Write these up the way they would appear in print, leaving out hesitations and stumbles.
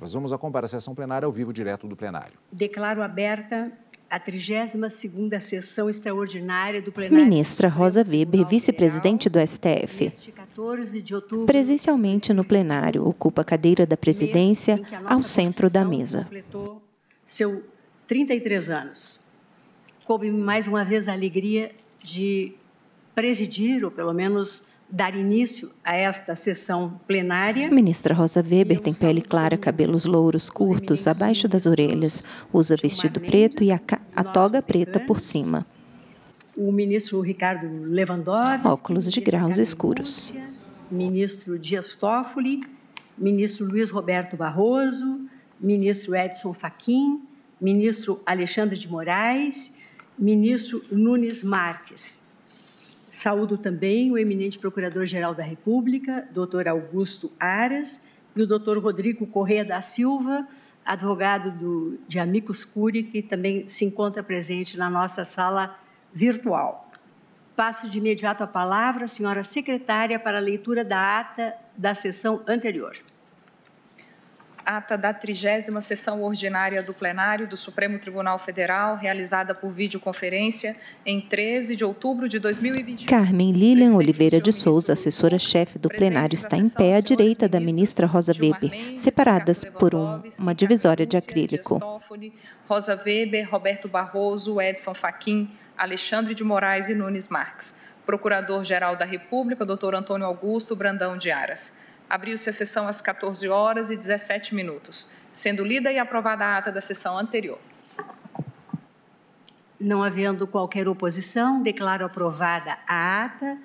Vamos acompanhar a sessão plenária ao vivo, direto do plenário. Declaro aberta a 32ª sessão extraordinária do plenário. Ministra Rosa Weber, vice-presidente do STF. Presencialmente no plenário, ocupa a cadeira da presidência ao centro da mesa. Completou seus 33 anos. Coube-me mais uma vez a alegria de presidir, ou pelo menos dar início a esta sessão plenária. Ministra Rosa Weber tem pele clara, cabelos louros curtos abaixo das orelhas, usa vestido preto e a toga preta por cima. O ministro Ricardo Lewandowski. Óculos de graus escuros. Ministro Dias Toffoli, ministro Luiz Roberto Barroso, ministro Edson Fachin, ministro Alexandre de Moraes, ministro Nunes Marques. Saúdo também o eminente Procurador-Geral da República, doutor Augusto Aras, e o doutor Rodrigo Corrêa da Silva, advogado de Amicus Curiae, que também se encontra presente na nossa sala virtual. Passo de imediato a palavra à senhora secretária para a leitura da ata da sessão anterior. Ata da 30ª sessão ordinária do plenário do Supremo Tribunal Federal, realizada por videoconferência em 13 de outubro de 2021. Carmen Lilian Oliveira de Souza, assessora-chefe do plenário, está em pé à direita da ministra Rosa Weber, separadas por uma divisória de acrílico. Rosa Weber, Roberto Barroso, Edson Fachin, Alexandre de Moraes e Nunes Marques. Procurador-Geral da República, doutor Antônio Augusto Brandão de Aras. Abriu-se a sessão às 14h17, sendo lida e aprovada a ata da sessão anterior. Não havendo qualquer oposição, declaro aprovada a ata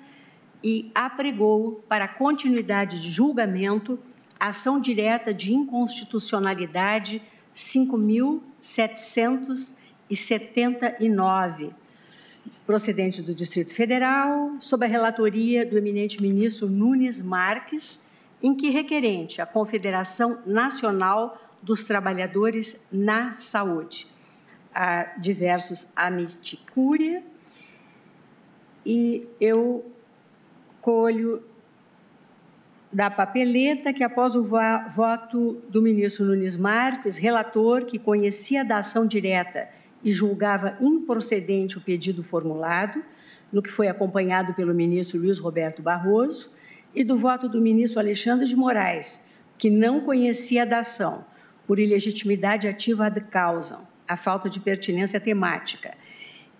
e apregou para continuidade de julgamento a ação direta de inconstitucionalidade 5.779, procedente do Distrito Federal, sob a relatoria do eminente ministro Nunes Marques, em que requerente a Confederação Nacional dos Trabalhadores na Saúde, a diversos Amicus Curiae, e eu colho da papeleta que, após o voto do ministro Nunes Marques, relator que conhecia da ação direta e julgava improcedente o pedido formulado, no que foi acompanhado pelo ministro Luiz Roberto Barroso, e do voto do ministro Alexandre de Moraes, que não conhecia da ação, por ilegitimidade ativa ad causam, a falta de pertinência temática,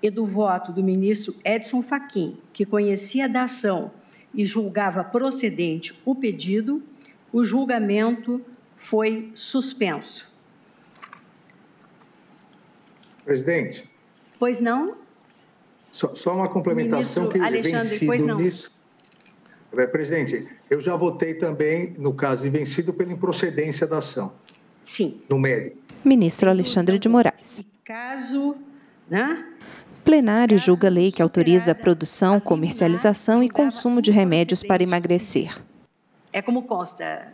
e do voto do ministro Edson Fachin, que conhecia da ação e julgava procedente o pedido, o julgamento foi suspenso. Presidente. Pois não? Só uma complementação que vencido nisso. Presidente, eu já votei também, no caso de vencido, pela improcedência da ação. Sim. No mérito. Ministro Alexandre de Moraes. Caso, né? Plenário julga a lei que autoriza a produção, comercialização e consumo de remédios para emagrecer. É como consta.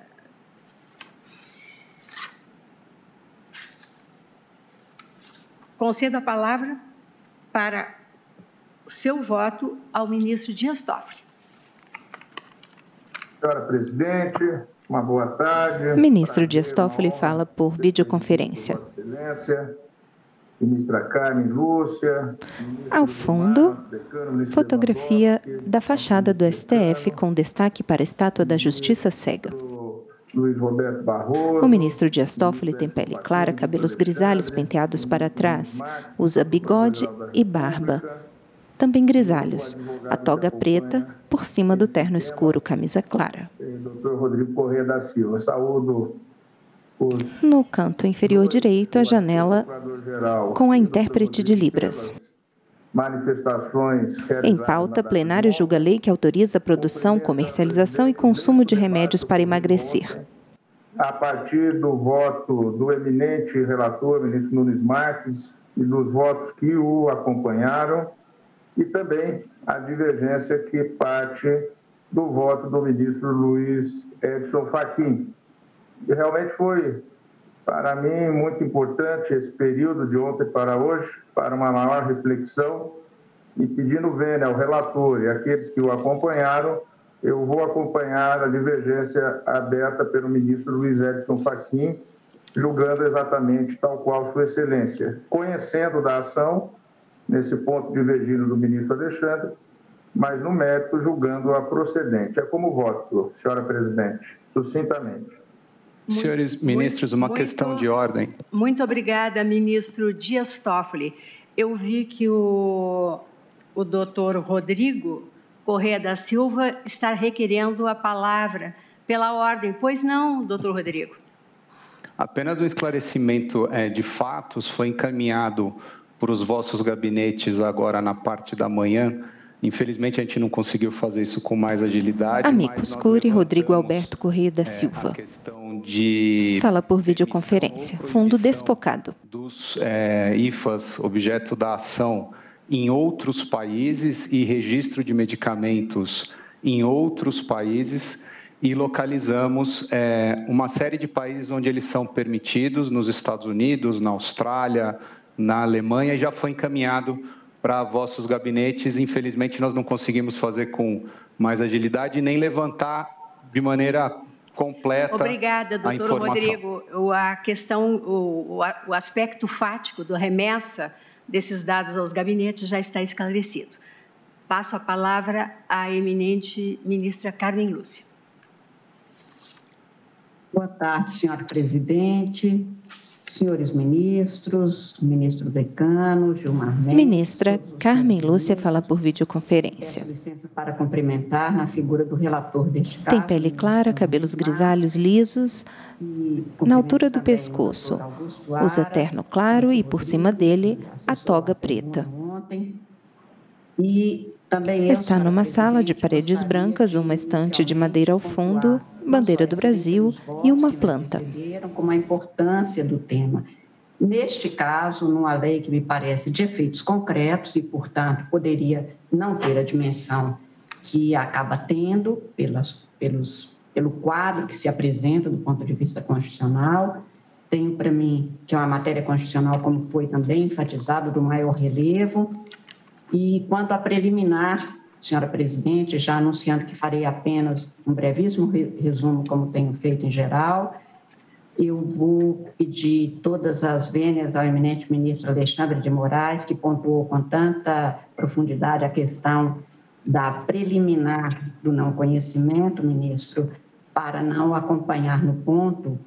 Concedo a palavra para o seu voto ao ministro Dias Toffoli. Senhora Presidente, uma boa tarde. Ministro Dias Toffoli fala por videoconferência. Vossa Excelência, ministra Carmen Lúcia. Ao fundo, fotografia da fachada do STF com destaque para a estátua da Justiça Cega. Luiz Roberto Barroso. O ministro Dias Toffoli tem pele clara, cabelos grisalhos penteados para trás, usa bigode e barba. Também grisalhos, a toga preta por cima do terno escuro, camisa clara. Doutor Rodrigo Corrêa da Silva, saúdo os... No canto inferior direito, a janela com a intérprete de Libras. Manifestações em pauta, plenário julga a lei que autoriza a produção, comercialização e consumo de remédios para emagrecer. A partir do voto do eminente relator, ministro Nunes Marques, e dos votos que o acompanharam, e também a divergência que parte do voto do ministro Luiz Edson Fachin. E realmente foi, para mim, muito importante esse período de ontem para hoje, para uma maior reflexão, e pedindo vênia ao relator e àqueles que o acompanharam, eu vou acompanhar a divergência aberta pelo ministro Luiz Edson Fachin julgando exatamente tal qual Sua Excelência, conhecendo da ação, nesse ponto divergindo do ministro Alexandre, mas no mérito julgando-a procedente. É como voto, senhora presidente, sucintamente. Senhores ministros, uma questão de ordem. Muito obrigada, ministro Dias Toffoli. Eu vi que o doutor Rodrigo Corrêa da Silva está requerendo a palavra pela ordem. Pois não, doutor Rodrigo? Apenas um esclarecimento de fatos foi encaminhado para os vossos gabinetes agora na parte da manhã. Infelizmente, a gente não conseguiu fazer isso com mais agilidade. Amicus Curiae, Rodrigo Alberto Corrêa da Silva. Fala por videoconferência. Fundo desfocado. Dos IFAs, objeto da ação, em outros países e registro de medicamentos em outros países e localizamos uma série de países onde eles são permitidos, nos Estados Unidos, na Austrália, na Alemanha, e já foi encaminhado para vossos gabinetes. Infelizmente, nós não conseguimos fazer com mais agilidade nem levantar de maneira completa. Obrigada, doutor Rodrigo. A questão, o aspecto fático da remessa desses dados aos gabinetes já está esclarecido. Passo a palavra à eminente ministra Carmen Lúcia. Boa tarde, senhora presidente, senhores ministros, ministro decano, Gilmar Mendes. Ministra Carmen Lúcia fala por videoconferência. Peço licença para cumprimentar na figura do relator deste caso. Tem pele clara, cabelos grisalhos lisos, na altura do pescoço. Usa terno claro e, por cima dele, a toga preta. Está numa sala de paredes brancas, uma estante de madeira ao fundo, bandeira do Brasil e uma planta. Com a importância do tema. Neste caso, numa lei que me parece de efeitos concretos e, portanto, poderia não ter a dimensão que acaba tendo pelo quadro que se apresenta do ponto de vista constitucional. Tenho para mim que é uma matéria constitucional, como foi também enfatizado, do maior relevo. E quanto à preliminar, senhora presidente, já anunciando que farei apenas um brevíssimo resumo, como tenho feito em geral, eu vou pedir todas as vênias ao eminente ministro Alexandre de Moraes, que pontuou com tanta profundidade a questão da preliminar do não conhecimento, ministro, para não acompanhar no ponto.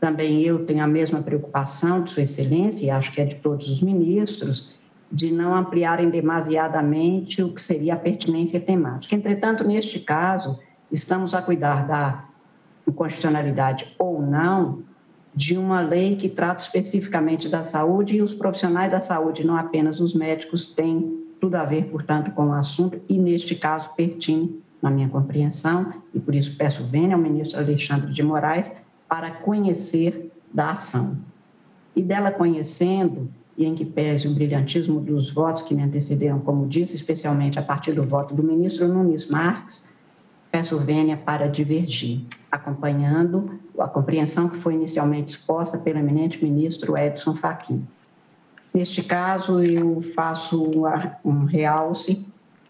Também eu tenho a mesma preocupação de Sua Excelência, e acho que é de todos os ministros, de não ampliarem demasiadamente o que seria a pertinência temática. Entretanto, neste caso, estamos a cuidar da inconstitucionalidade ou não de uma lei que trata especificamente da saúde, e os profissionais da saúde, não apenas os médicos, têm tudo a ver, portanto, com o assunto, e neste caso pertine, na minha compreensão, e por isso peço vênia ao ministro Alexandre de Moraes para conhecer da ação. E dela conhecendo, e em que pese o brilhantismo dos votos que me antecederam, como disse, especialmente a partir do voto do ministro Nunes Marques, peço vênia para divergir, acompanhando a compreensão que foi inicialmente exposta pelo eminente ministro Edson Fachin. Neste caso, eu faço um realce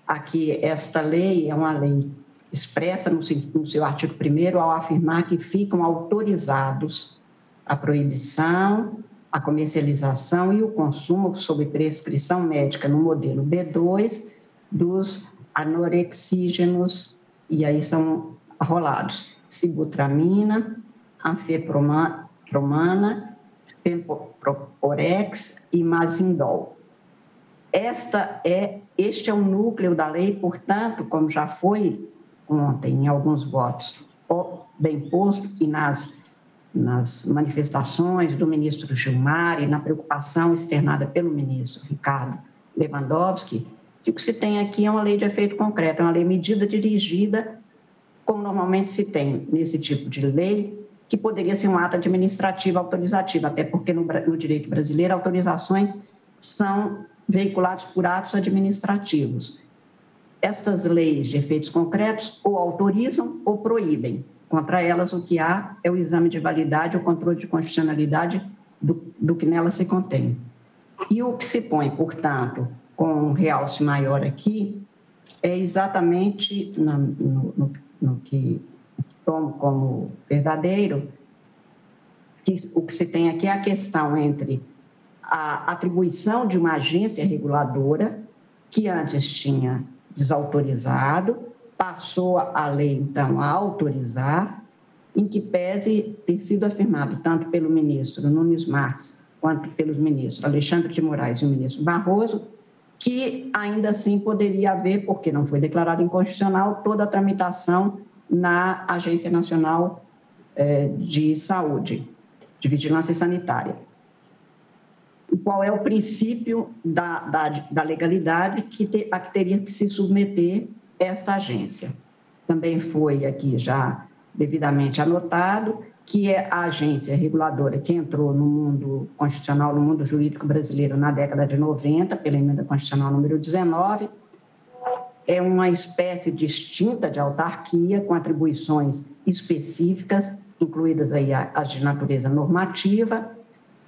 a que esta lei é uma lei expressa no seu artigo 1º ao afirmar que ficam autorizados a proibição, a comercialização e o consumo sob prescrição médica no modelo B2 dos anorexígenos, e aí são arrolados, sibutramina, anfepromana, temporex e mazindol. Este é o núcleo da lei, portanto, como já foi ontem em alguns votos bem posto e nas manifestações do ministro Gilmar e na preocupação externada pelo ministro Ricardo Lewandowski, que o que se tem aqui é uma lei de efeito concreto, é uma lei medida dirigida, como normalmente se tem nesse tipo de lei, que poderia ser um ato administrativo autorizativo, até porque no direito brasileiro autorizações são veiculadas por atos administrativos. Estas leis de efeitos concretos ou autorizam ou proíbem. Contra elas, o que há é o exame de validade, o controle de constitucionalidade do que nela se contém. E o que se põe, portanto, com um realce maior aqui, é exatamente no que tomo como verdadeiro o que se tem aqui é a questão entre a atribuição de uma agência reguladora, que antes tinha desautorizado, passou a lei, então, a autorizar, em que pese ter sido afirmado tanto pelo ministro Nunes Marques quanto pelos ministros Alexandre de Moraes e o ministro Barroso, que ainda assim poderia haver, porque não foi declarado inconstitucional, toda a tramitação na Agência Nacional de Saúde, de Vigilância Sanitária. E qual é o princípio da legalidade a que teria que se submeter esta agência? Também foi aqui já devidamente anotado que é a agência reguladora que entrou no mundo constitucional, no mundo jurídico brasileiro na década de 90, pela emenda constitucional número 19, é uma espécie distinta de autarquia com atribuições específicas, incluídas aí as de natureza normativa,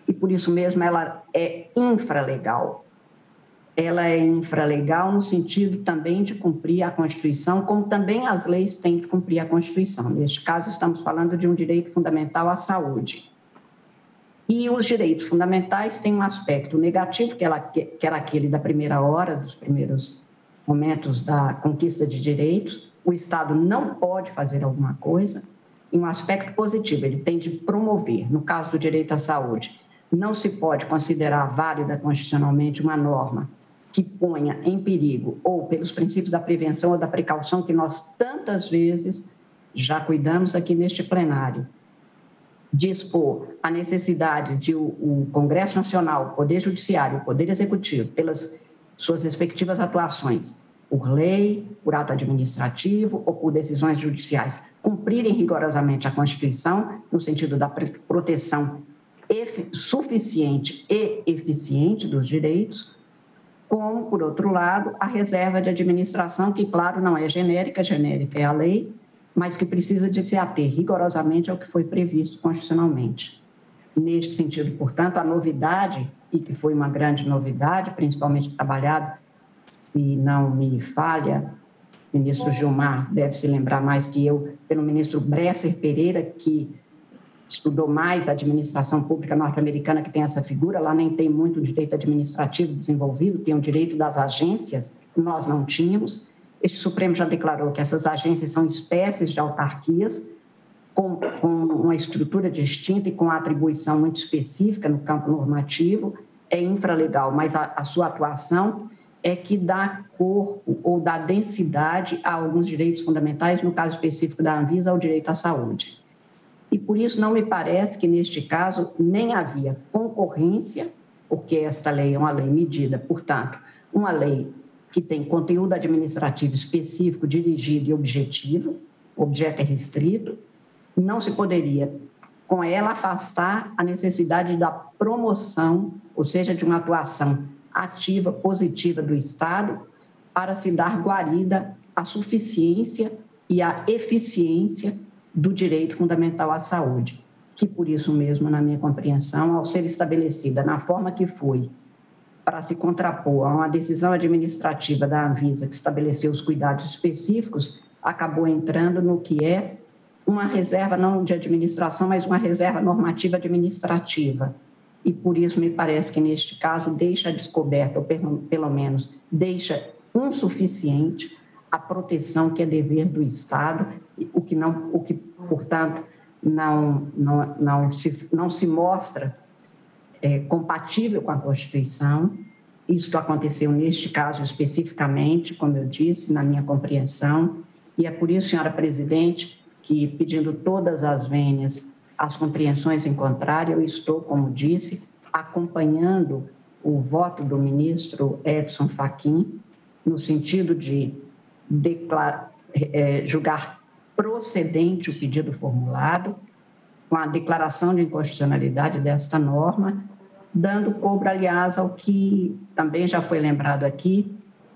e por isso mesmo ela é infralegal. Ela é infralegal no sentido também de cumprir a Constituição, como também as leis têm que cumprir a Constituição. Neste caso, estamos falando de um direito fundamental à saúde. E os direitos fundamentais têm um aspecto negativo, que era aquele da primeira hora, dos primeiros momentos da conquista de direitos. O Estado não pode fazer alguma coisa. E um aspecto positivo, ele tem de promover, no caso do direito à saúde, não se pode considerar válida constitucionalmente uma norma que ponha em perigo, ou pelos princípios da prevenção ou da precaução que nós tantas vezes já cuidamos aqui neste plenário, dispor a necessidade de o Congresso Nacional, o Poder Judiciário, o Poder Executivo, pelas suas respectivas atuações, por lei, por ato administrativo ou por decisões judiciais, cumprirem rigorosamente a Constituição, no sentido da proteção suficiente e eficiente dos direitos, como, por outro lado, a reserva de administração, que, claro, não é genérica é a lei, mas que precisa de se ater rigorosamente ao que foi previsto constitucionalmente. Neste sentido, portanto, a novidade, e que foi uma grande novidade, principalmente trabalhado, se não me falha, o ministro Gilmar deve se lembrar mais que eu, pelo ministro Bresser Pereira, que estudou mais a administração pública norte-americana, que tem essa figura, lá nem tem muito direito administrativo desenvolvido, tem o direito das agências, nós não tínhamos. Este Supremo já declarou que essas agências são espécies de autarquias, com uma estrutura distinta e com atribuição muito específica no campo normativo, é infralegal, mas a sua atuação é que dá corpo ou dá densidade a alguns direitos fundamentais, no caso específico da Anvisa, ao direito à saúde. E por isso não me parece que, neste caso, nem havia concorrência, porque esta lei é uma lei medida, portanto, uma lei que tem conteúdo administrativo específico, dirigido e objetivo, o objeto é restrito, não se poderia, com ela, afastar a necessidade da promoção, ou seja, de uma atuação ativa, positiva do Estado, para se dar guarida à suficiência e à eficiência do direito fundamental à saúde, que, por isso mesmo, na minha compreensão, ao ser estabelecida na forma que foi, para se contrapor a uma decisão administrativa da Anvisa que estabeleceu os cuidados específicos, acabou entrando no que é uma reserva não de administração, mas uma reserva normativa administrativa. E, por isso, me parece que, neste caso, deixa descoberta, ou pelo menos deixa insuficiente a proteção que é dever do Estado, o que portanto, não se mostra compatível com a Constituição. Isto aconteceu neste caso especificamente, como eu disse, na minha compreensão, e é por isso, senhora presidente, que, pedindo todas as vênias, as compreensões em contrário, eu estou, como disse, acompanhando o voto do ministro Edson Fachin, no sentido de julgar procedente o pedido formulado, com a declaração de inconstitucionalidade desta norma, dando cobro, aliás, ao que também já foi lembrado aqui,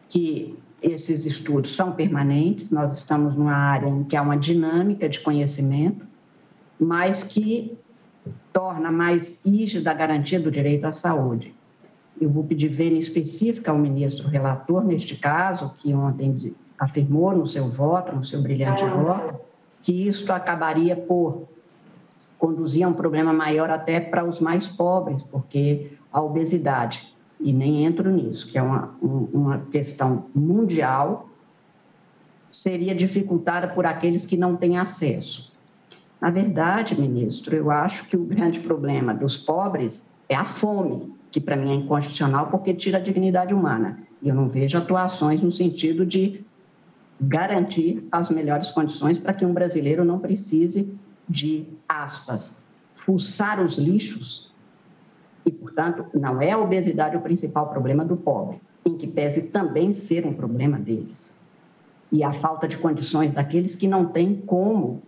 que esses estudos são permanentes, nós estamos numa área em que há uma dinâmica de conhecimento, mas que torna mais rígida a garantia do direito à saúde. Eu vou pedir vênia específica ao ministro relator, neste caso, que ontem afirmou no seu voto, no seu brilhante voto, que isto acabaria por conduzir a um problema maior até para os mais pobres, porque a obesidade, e nem entro nisso, que é uma questão mundial, seria dificultada por aqueles que não têm acesso. Na verdade, ministro, eu acho que o grande problema dos pobres é a fome, que para mim é inconstitucional porque tira a dignidade humana. E eu não vejo atuações no sentido de garantir as melhores condições para que um brasileiro não precise de, aspas, fuçar os lixos. E, portanto, não é a obesidade o principal problema do pobre, em que pese também ser um problema deles. E a falta de condições daqueles que não têm como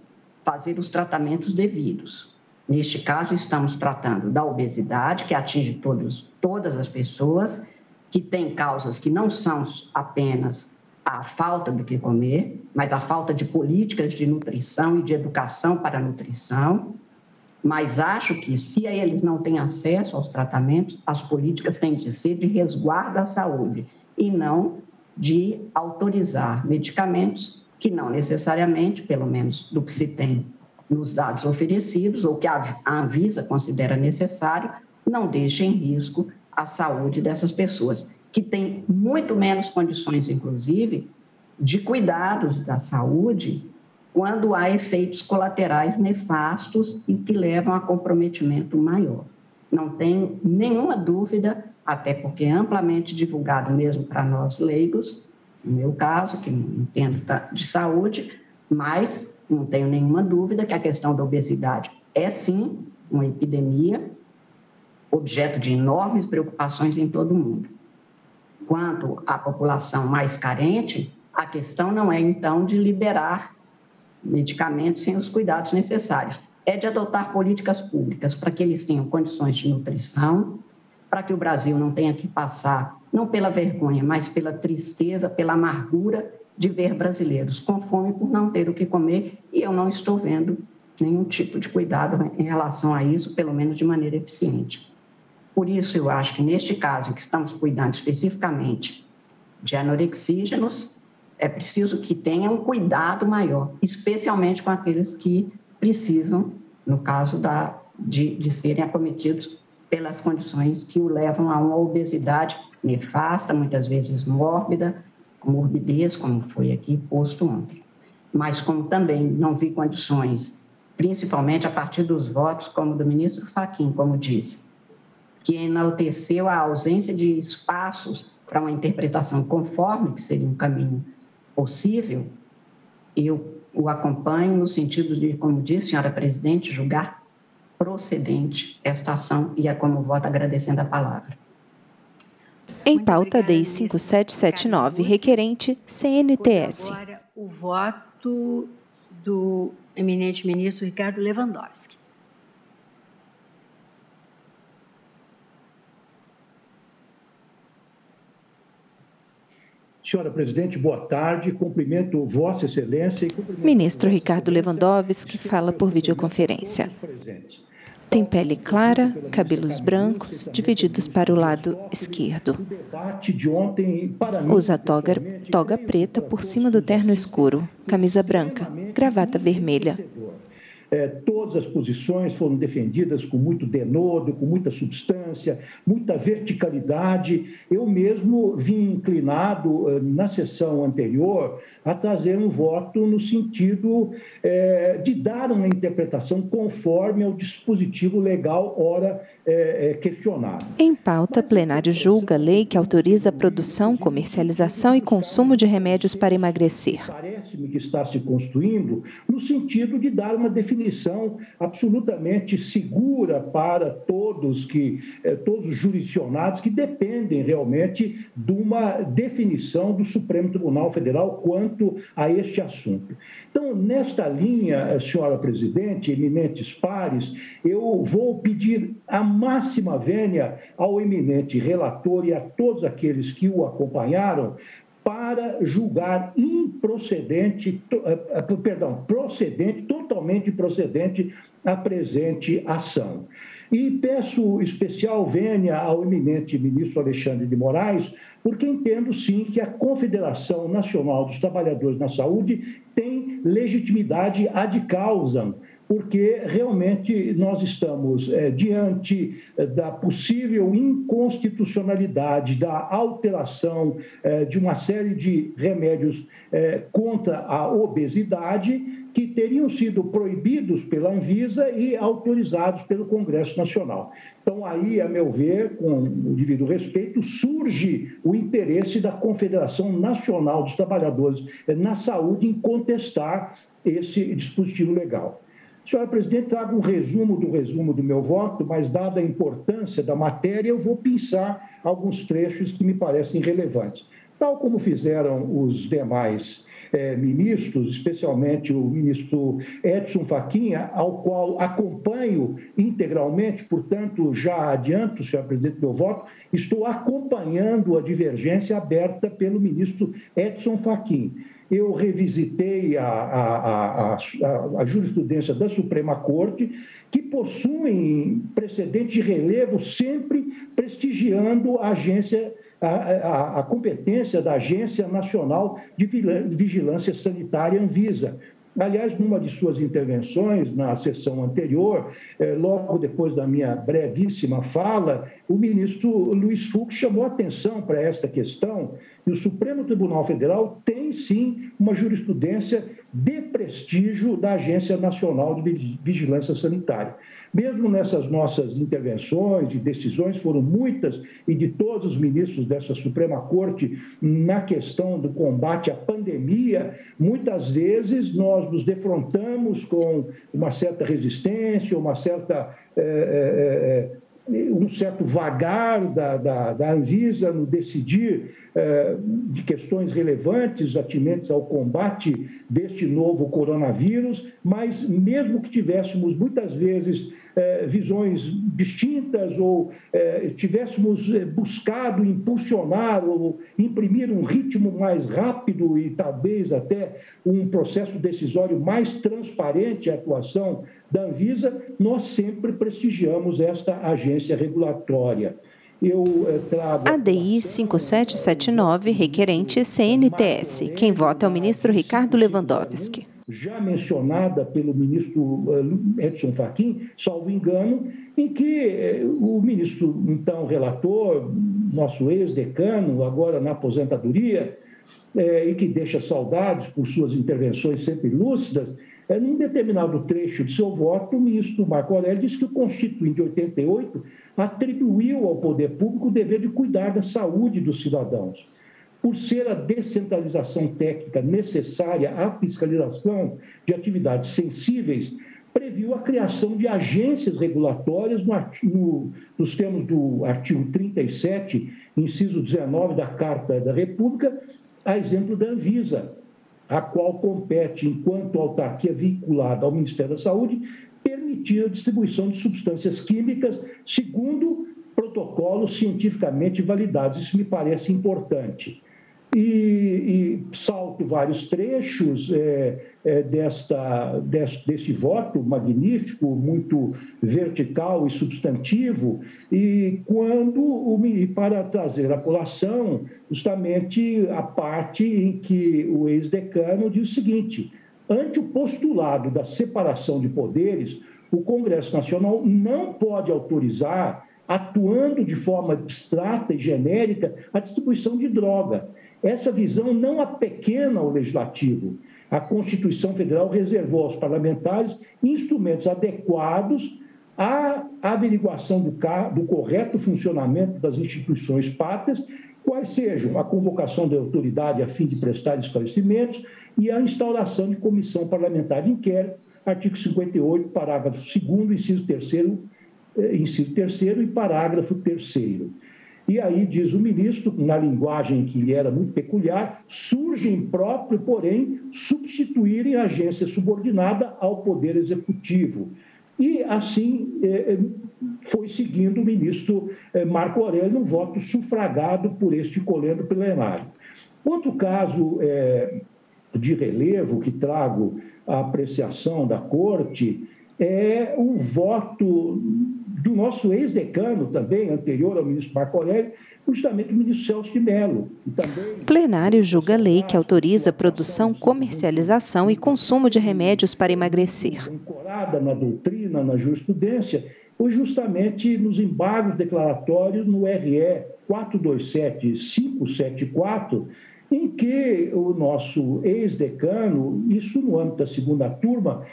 fazer os tratamentos devidos. Neste caso, estamos tratando da obesidade, que atinge todas as pessoas, que tem causas que não são apenas a falta do que comer, mas a falta de políticas de nutrição e de educação para a nutrição. Mas acho que, se eles não têm acesso aos tratamentos, as políticas têm de ser de resguardo à saúde e não de autorizar medicamentos que não necessariamente, pelo menos do que se tem nos dados oferecidos, ou que a Anvisa considera necessário, não deixa em risco a saúde dessas pessoas, que têm muito menos condições, inclusive, de cuidados da saúde quando há efeitos colaterais nefastos e que levam a comprometimento maior. Não tenho nenhuma dúvida, até porque é amplamente divulgado mesmo para nós leigos, no meu caso, que não entendo de saúde, mas não tenho nenhuma dúvida que a questão da obesidade é, sim, uma epidemia, objeto de enormes preocupações em todo o mundo. Quanto à população mais carente, a questão não é, então, de liberar medicamentos sem os cuidados necessários. É de adotar políticas públicas para que eles tenham condições de nutrição, para que o Brasil não tenha que passar, não pela vergonha, mas pela tristeza, pela amargura de ver brasileiros com fome por não ter o que comer, e eu não estou vendo nenhum tipo de cuidado em relação a isso, pelo menos de maneira eficiente. Por isso, eu acho que neste caso, em que estamos cuidando especificamente de anorexígenos, é preciso que tenha um cuidado maior, especialmente com aqueles que precisam, no caso de serem acometidos pelas condições que o levam a uma obesidade nefasta, muitas vezes mórbida, morbidez, como foi aqui posto ontem. Mas como também não vi condições, principalmente a partir dos votos, como do ministro Fachin, como disse, que enalteceu a ausência de espaços para uma interpretação conforme, que seria um caminho possível, eu o acompanho no sentido de, como disse, senhora presidente, julgar procedente esta ação e é como voto agradecendo a palavra. Em pauta, DEI 5779, requerente CNTS. Agora, o voto do eminente ministro Ricardo Lewandowski. Senhora presidente, boa tarde. Cumprimento Vossa Excelência e cumprimento Ministro Ricardo Lewandowski fala por videoconferência. Tem pele clara, cabelos brancos, divididos para o lado esquerdo. Usa toga preta por cima do terno escuro, camisa branca, gravata vermelha. Todas as posições foram defendidas com muito denodo, com muita substância, muita verticalidade. Eu mesmo vim inclinado, na sessão anterior, a trazer um voto no sentido de dar uma interpretação conforme ao dispositivo legal ora questionado. Em pauta, plenário julga a lei que autoriza a produção, comercialização e consumo de remédios para emagrecer. Parece-me que está se construindo no sentido de dar uma definição absolutamente segura para todos os jurisdicionados que dependem realmente de uma definição do Supremo Tribunal Federal quanto a este assunto. Então, nesta linha, senhora presidente, eminentes pares, eu vou pedir a máxima vênia ao eminente relator e a todos aqueles que o acompanharam para julgar totalmente improcedente a presente ação. E peço especial vênia ao eminente ministro Alexandre de Moraes, porque entendo, sim, que a Confederação Nacional dos Trabalhadores na Saúde tem legitimidade ad causam porque realmente nós estamos diante da possível inconstitucionalidade, da alteração de uma série de remédios contra a obesidade que teriam sido proibidos pela Anvisa e autorizados pelo Congresso Nacional. Então, aí, a meu ver, com o devido respeito, surge o interesse da Confederação Nacional dos Trabalhadores na Saúde em contestar esse dispositivo legal. Senhora Presidente, trago um resumo do meu voto, mas, dada a importância da matéria, eu vou pensar alguns trechos que me parecem relevantes. Tal como fizeram os demais ministros, especialmente o ministro Edson Fachin, ao qual acompanho integralmente, portanto, já adianto, senhor presidente, meu voto, estou acompanhando a divergência aberta pelo ministro Edson Fachin. Eu revisitei a jurisprudência da Suprema Corte, que possui precedente de relevo, sempre prestigiando a competência da Agência Nacional de Vigilância Sanitária, Anvisa. Aliás, numa de suas intervenções, na sessão anterior, logo depois da minha brevíssima fala, o ministro Luiz Fux chamou atenção para esta questão, e o Supremo Tribunal Federal tem, sim, uma jurisprudência de prestígio da Agência Nacional de Vigilância Sanitária. Mesmo nessas nossas intervenções e decisões, foram muitas, e de todos os ministros dessa Suprema Corte, na questão do combate à pandemia, muitas vezes nós nos defrontamos com uma certa resistência, um certo vagar da Anvisa no decidir de questões relevantes atinentes ao combate deste novo coronavírus, mas mesmo que tivéssemos muitas vezes visões distintas ou tivéssemos buscado impulsionar ou imprimir um ritmo mais rápido e talvez até um processo decisório mais transparente à atuação da Anvisa, nós sempre prestigiamos esta agência regulatória. Eu trago ADI 5779, requerente CNTS. Quem vota é o ministro Ricardo Lewandowski. Já mencionada pelo ministro Edson Fachin, salvo engano, em que o ministro, então, relator, nosso ex-decano, agora na aposentadoria, e que deixa saudades por suas intervenções sempre lúcidas, num determinado trecho de seu voto, o ministro Marco Aurélio disse que o Constituinte de 88 atribuiu ao poder público o dever de cuidar da saúde dos cidadãos. Por ser a descentralização técnica necessária à fiscalização de atividades sensíveis, previu a criação de agências regulatórias nos termos do artigo 37, inciso 19 da Carta da República, a exemplo da Anvisa, a qual compete, enquanto autarquia vinculada ao Ministério da Saúde, permitir a distribuição de substâncias químicas segundo protocolos cientificamente validados. Isso me parece importante. E salto vários trechos desse voto magnífico, muito vertical e substantivo, e para trazer à colação justamente a parte em que o ex-decano diz o seguinte: ante o postulado da separação de poderes, o Congresso Nacional não pode autorizar, atuando de forma abstrata e genérica, a distribuição de droga. Essa visão não apequena o Legislativo. A Constituição Federal reservou aos parlamentares instrumentos adequados à averiguação do correto funcionamento das instituições pátrias, quais sejam a convocação da autoridade a fim de prestar esclarecimentos e a instauração de comissão parlamentar de inquérito, artigo 58, parágrafo 2º, inciso 3º e parágrafo 3º. E aí, diz o ministro, na linguagem que lhe era muito peculiar, surge impróprio, porém, substituírem a agência subordinada ao Poder Executivo. E, assim, foi seguindo o ministro Marco Aurélio, um voto sufragado por este colendo plenário. Outro caso de relevo que trago à apreciação da Corte é o voto do nosso ex-decano também, anterior ao ministro Marco Aurélio, justamente o ministro Celso de Mello. O plenário julga a lei que autoriza a produção, comercialização e consumo de remédios para emagrecer. baseada na doutrina, na jurisprudência, foi justamente nos embargos declaratórios no RE 427-574, em que o nosso ex-decano, isso no âmbito da segunda turma,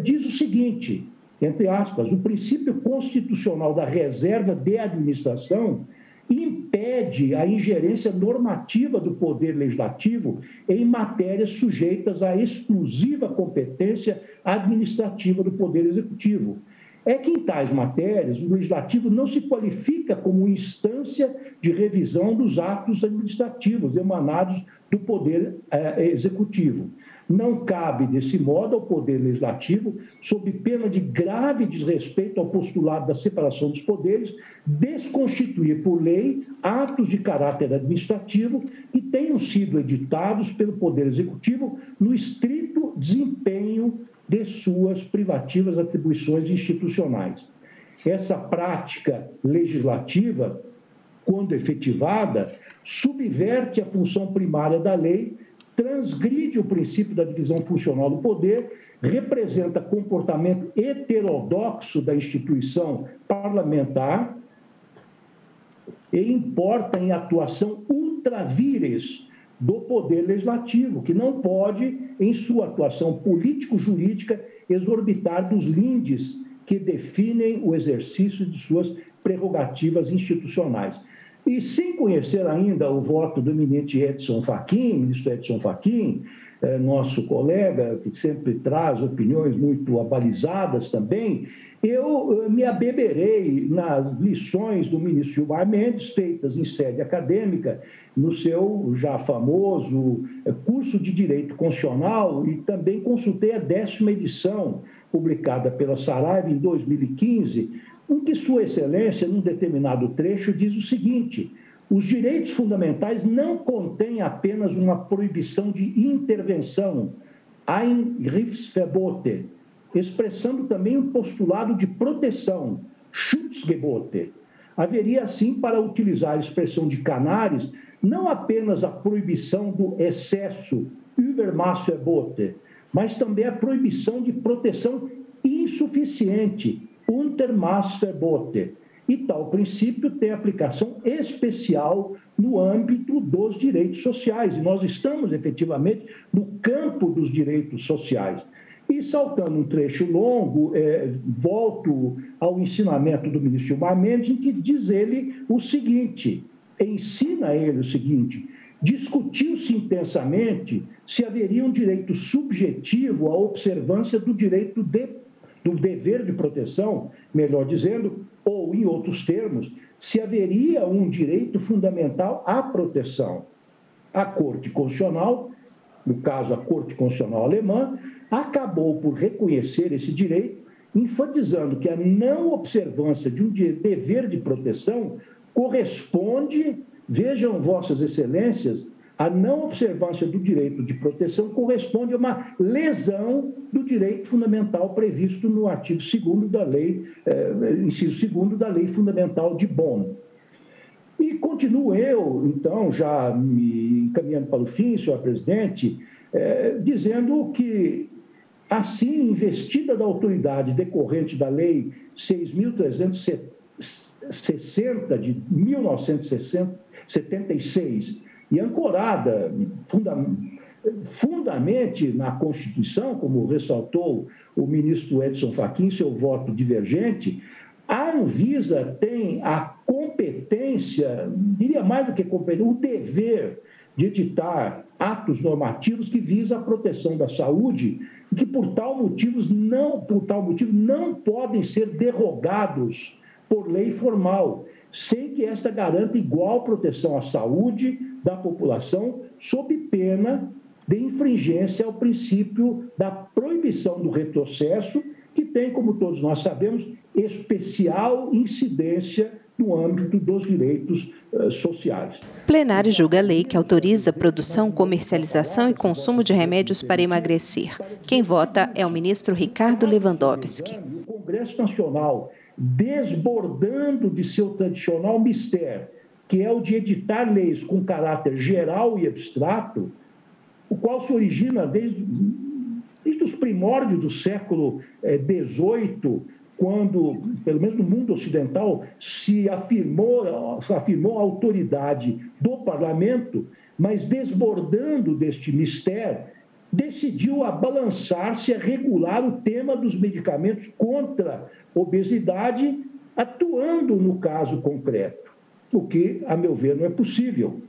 diz o seguinte, entre aspas, o princípio constitucional da reserva de administração impede a ingerência normativa do Poder Legislativo em matérias sujeitas à exclusiva competência administrativa do Poder Executivo. É que, em tais matérias, o Legislativo não se qualifica como instância de revisão dos atos administrativos emanados do Poder Executivo. Não cabe, desse modo, ao Poder Legislativo, sob pena de grave desrespeito ao postulado da separação dos poderes, desconstituir por lei atos de caráter administrativo que tenham sido editados pelo Poder Executivo no estrito desempenho de suas privativas atribuições institucionais. Essa prática legislativa, quando efetivada, subverte a função primária da lei, transgride o princípio da divisão funcional do poder, representa comportamento heterodoxo da instituição parlamentar e importa em atuação ultra vires do Poder Legislativo, que não pode, em sua atuação político-jurídica, exorbitar dos lindes que definem o exercício de suas prerrogativas institucionais. E sem conhecer ainda o voto do eminente Edson Fachin, ministro Edson Fachin, nosso colega, que sempre traz opiniões muito abalizadas também, eu me abeberei nas lições do ministro Gilmar Mendes, feitas em sede acadêmica, no seu já famoso curso de Direito Constitucional, e também consultei a 10ª edição, publicada pela Saraiva em 2015, em que Sua Excelência, num determinado trecho, diz o seguinte: os direitos fundamentais não contêm apenas uma proibição de intervenção, Einrichtungsverbote, expressando também um postulado de proteção, Schutzgebote. Haveria, assim, para utilizar a expressão de Canaris, não apenas a proibição do excesso, Übermaßverbote, mas também a proibição de proteção insuficiente, Untermaßverbote. E tal princípio tem aplicação especial no âmbito dos direitos sociais. E nós estamos, efetivamente, no campo dos direitos sociais. E, saltando um trecho longo, volto ao ensinamento do ministro Gilmar Mendes, em que diz ele o seguinte, ensina ele o seguinte: discutiu-se intensamente se haveria um direito subjetivo à observância do direito do dever de proteção, melhor dizendo, ou, em outros termos, se haveria um direito fundamental à proteção. A Corte Constitucional, no caso a Corte Constitucional alemã, acabou por reconhecer esse direito, enfatizando que a não observância de um dever de proteção corresponde, vejam vossas excelências, a não observância do direito de proteção corresponde a uma lesão do direito fundamental previsto no artigo 2º da lei, inciso 2º da Lei Fundamental de Bonn. E continuo eu, então, já me encaminhando para o fim, senhor presidente, dizendo que, assim, investida da autoridade decorrente da Lei 6.360 de 1976, e ancorada fundamente na Constituição, como ressaltou o ministro Edson Fachin, seu voto divergente, a Anvisa tem a competência, diria mais do que competência, o dever de editar atos normativos que visam a proteção da saúde e que, por tal motivo, não podem ser derrogados por lei formal, sem que esta garanta igual proteção à saúde da população, sob pena de infringência ao princípio da proibição do retrocesso, que tem, como todos nós sabemos, especial incidência no âmbito dos direitos sociais. Plenário julga a lei que autoriza a produção, comercialização e consumo de remédios para emagrecer. Quem vota é o ministro Ricardo Lewandowski. O Congresso Nacional, desbordando de seu tradicional mistério, que é o de editar leis com caráter geral e abstrato, o qual se origina desde os primórdios do século XVIII, quando, pelo menos no mundo ocidental, se afirmou a autoridade do parlamento, mas desbordando deste mistério, decidiu abalançar-se a regular o tema dos medicamentos contra a obesidade, atuando no caso concreto, o que, a meu ver, não é possível.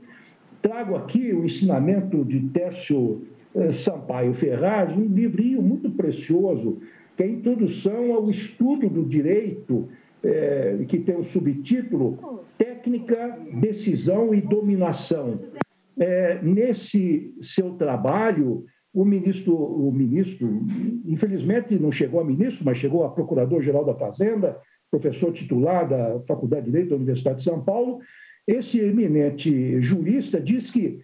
Trago aqui o ensinamento de Tércio Sampaio Ferraz, um livrinho muito precioso, que é a Introdução ao Estudo do Direito, que tem o subtítulo Técnica, Decisão e Dominação. Nesse seu trabalho, o ministro, infelizmente não chegou a ministro, mas chegou a procurador-geral da Fazenda, professor titular da Faculdade de Direito da Universidade de São Paulo, esse eminente jurista diz que,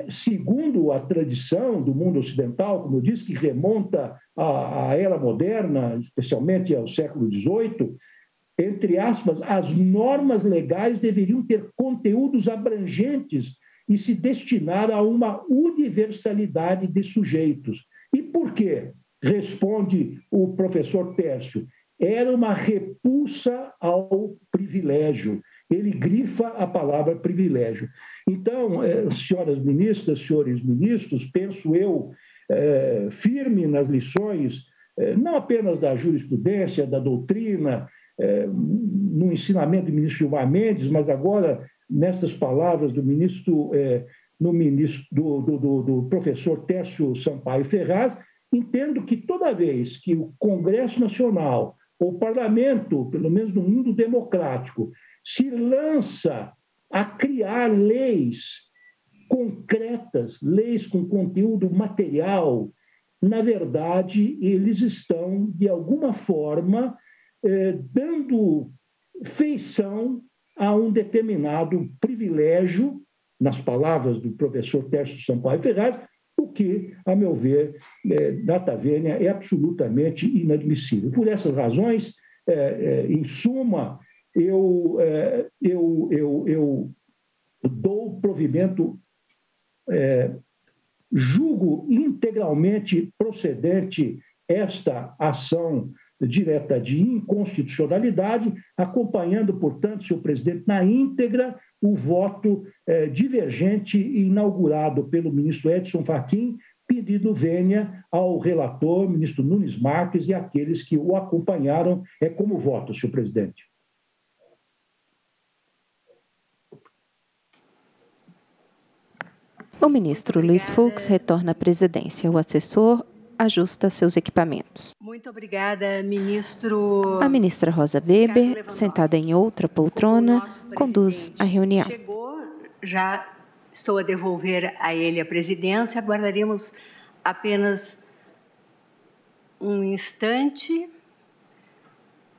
segundo a tradição do mundo ocidental, como eu disse, que remonta à era moderna, especialmente ao século XVIII, entre aspas, as normas legais deveriam ter conteúdos abrangentes e se destinar a uma universalidade de sujeitos. E por quê? Responde o professor Tércio. Era uma repulsa ao privilégio. Ele grifa a palavra privilégio. Então, senhoras ministras, senhores ministros, penso eu, firme nas lições, não apenas da jurisprudência, da doutrina, no ensinamento do ministro Gilmar Mendes, mas agora nessas palavras do do professor Tércio Sampaio Ferraz, entendo que toda vez que o Congresso Nacional, ou o Parlamento, pelo menos no mundo democrático, se lança a criar leis concretas, leis com conteúdo material, na verdade, eles estão, de alguma forma, dando feição a um determinado privilégio, nas palavras do professor Tércio Sampaio Ferraz, o que, a meu ver, data vênia, é absolutamente inadmissível. Por essas razões, em suma, eu dou provimento, julgo integralmente procedente esta ação direta de inconstitucionalidade, acompanhando, portanto, senhor presidente, na íntegra, o voto divergente inaugurado pelo ministro Edson Fachin, pedindo vênia ao relator, ministro Nunes Marques, e aqueles que o acompanharam. Como voto, senhor presidente. O ministro Luiz Fux retorna à presidência. O assessor ajusta seus equipamentos. Muito obrigada, ministro. A ministra Rosa Weber, sentada em outra poltrona, conduz a reunião. Chegou, já estou a devolver a ele a presidência. Aguardaremos apenas um instante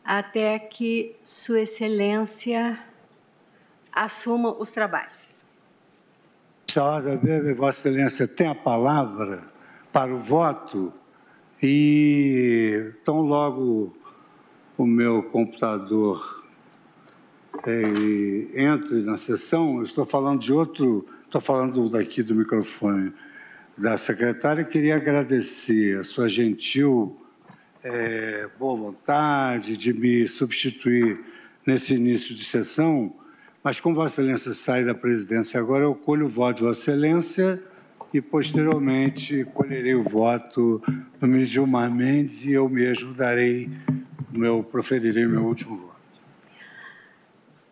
até que Sua Excelência assuma os trabalhos. Rosa Weber, Vossa Excelência tem a palavra para o voto, e tão logo o meu computador entre na sessão, eu estou falando de outro, estou falando daqui do microfone da secretária, queria agradecer a sua gentil boa vontade de me substituir nesse início de sessão, mas como Vossa Excelência sai da presidência agora, eu colho o voto de Vossa Excelência e, posteriormente, colherei o voto do ministro Gilmar Mendes e eu mesmo proferirei o meu último voto.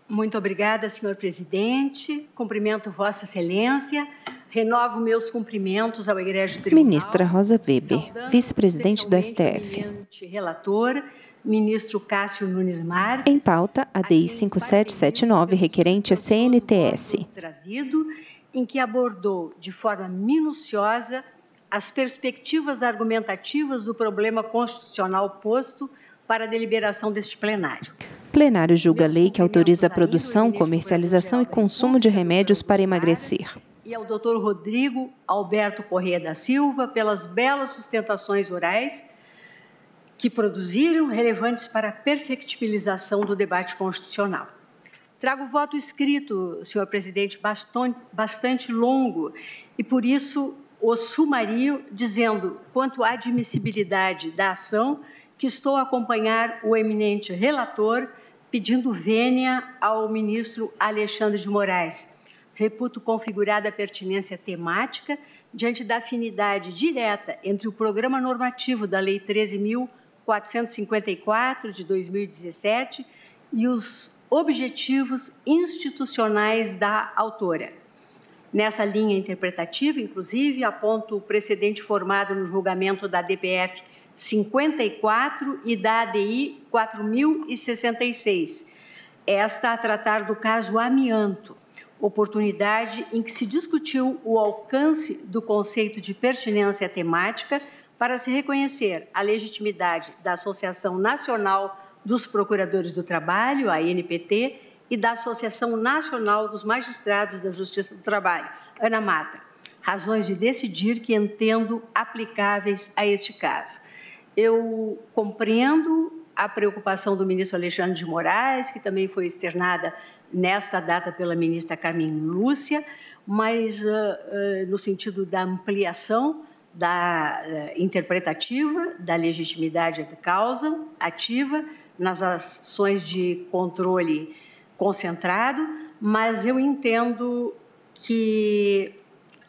Muito obrigada, senhor presidente. Cumprimento Vossa Excelência. Renovo meus cumprimentos ao Egrégio Tribunal. Ministra Rosa Weber, vice-presidente do STF. Relator, ministro Cássio Nunes Marques. Em pauta, a DI 5779, requerente a CNTS. Trazido, em que abordou de forma minuciosa as perspectivas argumentativas do problema constitucional posto para a deliberação deste plenário. Plenário julga a lei que autoriza a produção, comercialização e consumo de remédios para emagrecer. E ao doutor Rodrigo Alberto Corrêa da Silva pelas belas sustentações orais que produziram, relevantes para a perfectibilização do debate constitucional. Trago voto escrito, senhor presidente, bastante longo, e por isso o sumário, dizendo, quanto à admissibilidade da ação, que estou a acompanhar o eminente relator, pedindo vênia ao ministro Alexandre de Moraes. Reputo configurada a pertinência temática diante da afinidade direta entre o programa normativo da Lei 13.454, de 2017, e os objetivos institucionais da autora. Nessa linha interpretativa, inclusive, aponto o precedente formado no julgamento da DPF 54 e da ADI 4066, esta a tratar do caso amianto, oportunidade em que se discutiu o alcance do conceito de pertinência temática para se reconhecer a legitimidade da Associação Nacional dos Procuradores do Trabalho, a ANPT, e da Associação Nacional dos Magistrados da Justiça do Trabalho, ANAMATA, razões de decidir que entendo aplicáveis a este caso. Eu compreendo a preocupação do ministro Alexandre de Moraes, que também foi externada nesta data pela ministra Carmen Lúcia, mas no sentido da ampliação da interpretativa, da legitimidade da causa ativa nas ações de controle concentrado, mas eu entendo que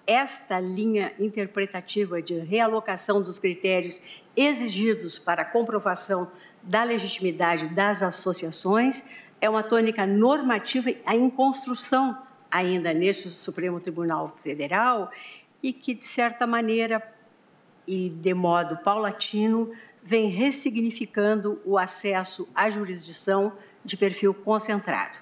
esta linha interpretativa de realocação dos critérios exigidos para a comprovação da legitimidade das associações é uma tônica normativa em construção ainda neste Supremo Tribunal Federal e que, de certa maneira e de modo paulatino, vem ressignificando o acesso à jurisdição de perfil concentrado.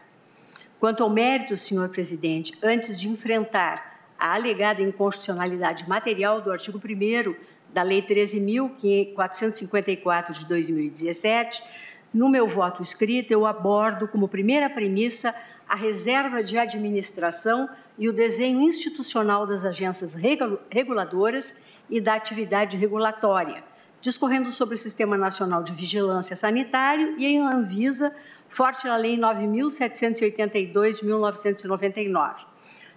Quanto ao mérito, senhor presidente, antes de enfrentar a alegada inconstitucionalidade material do artigo 1º da Lei 13.454 de 2017, no meu voto escrito, eu abordo como primeira premissa a reserva de administração e o desenho institucional das agências reguladoras e da atividade regulatória, discorrendo sobre o Sistema Nacional de Vigilância Sanitário e em Anvisa, forte na Lei 9.782 de 1999.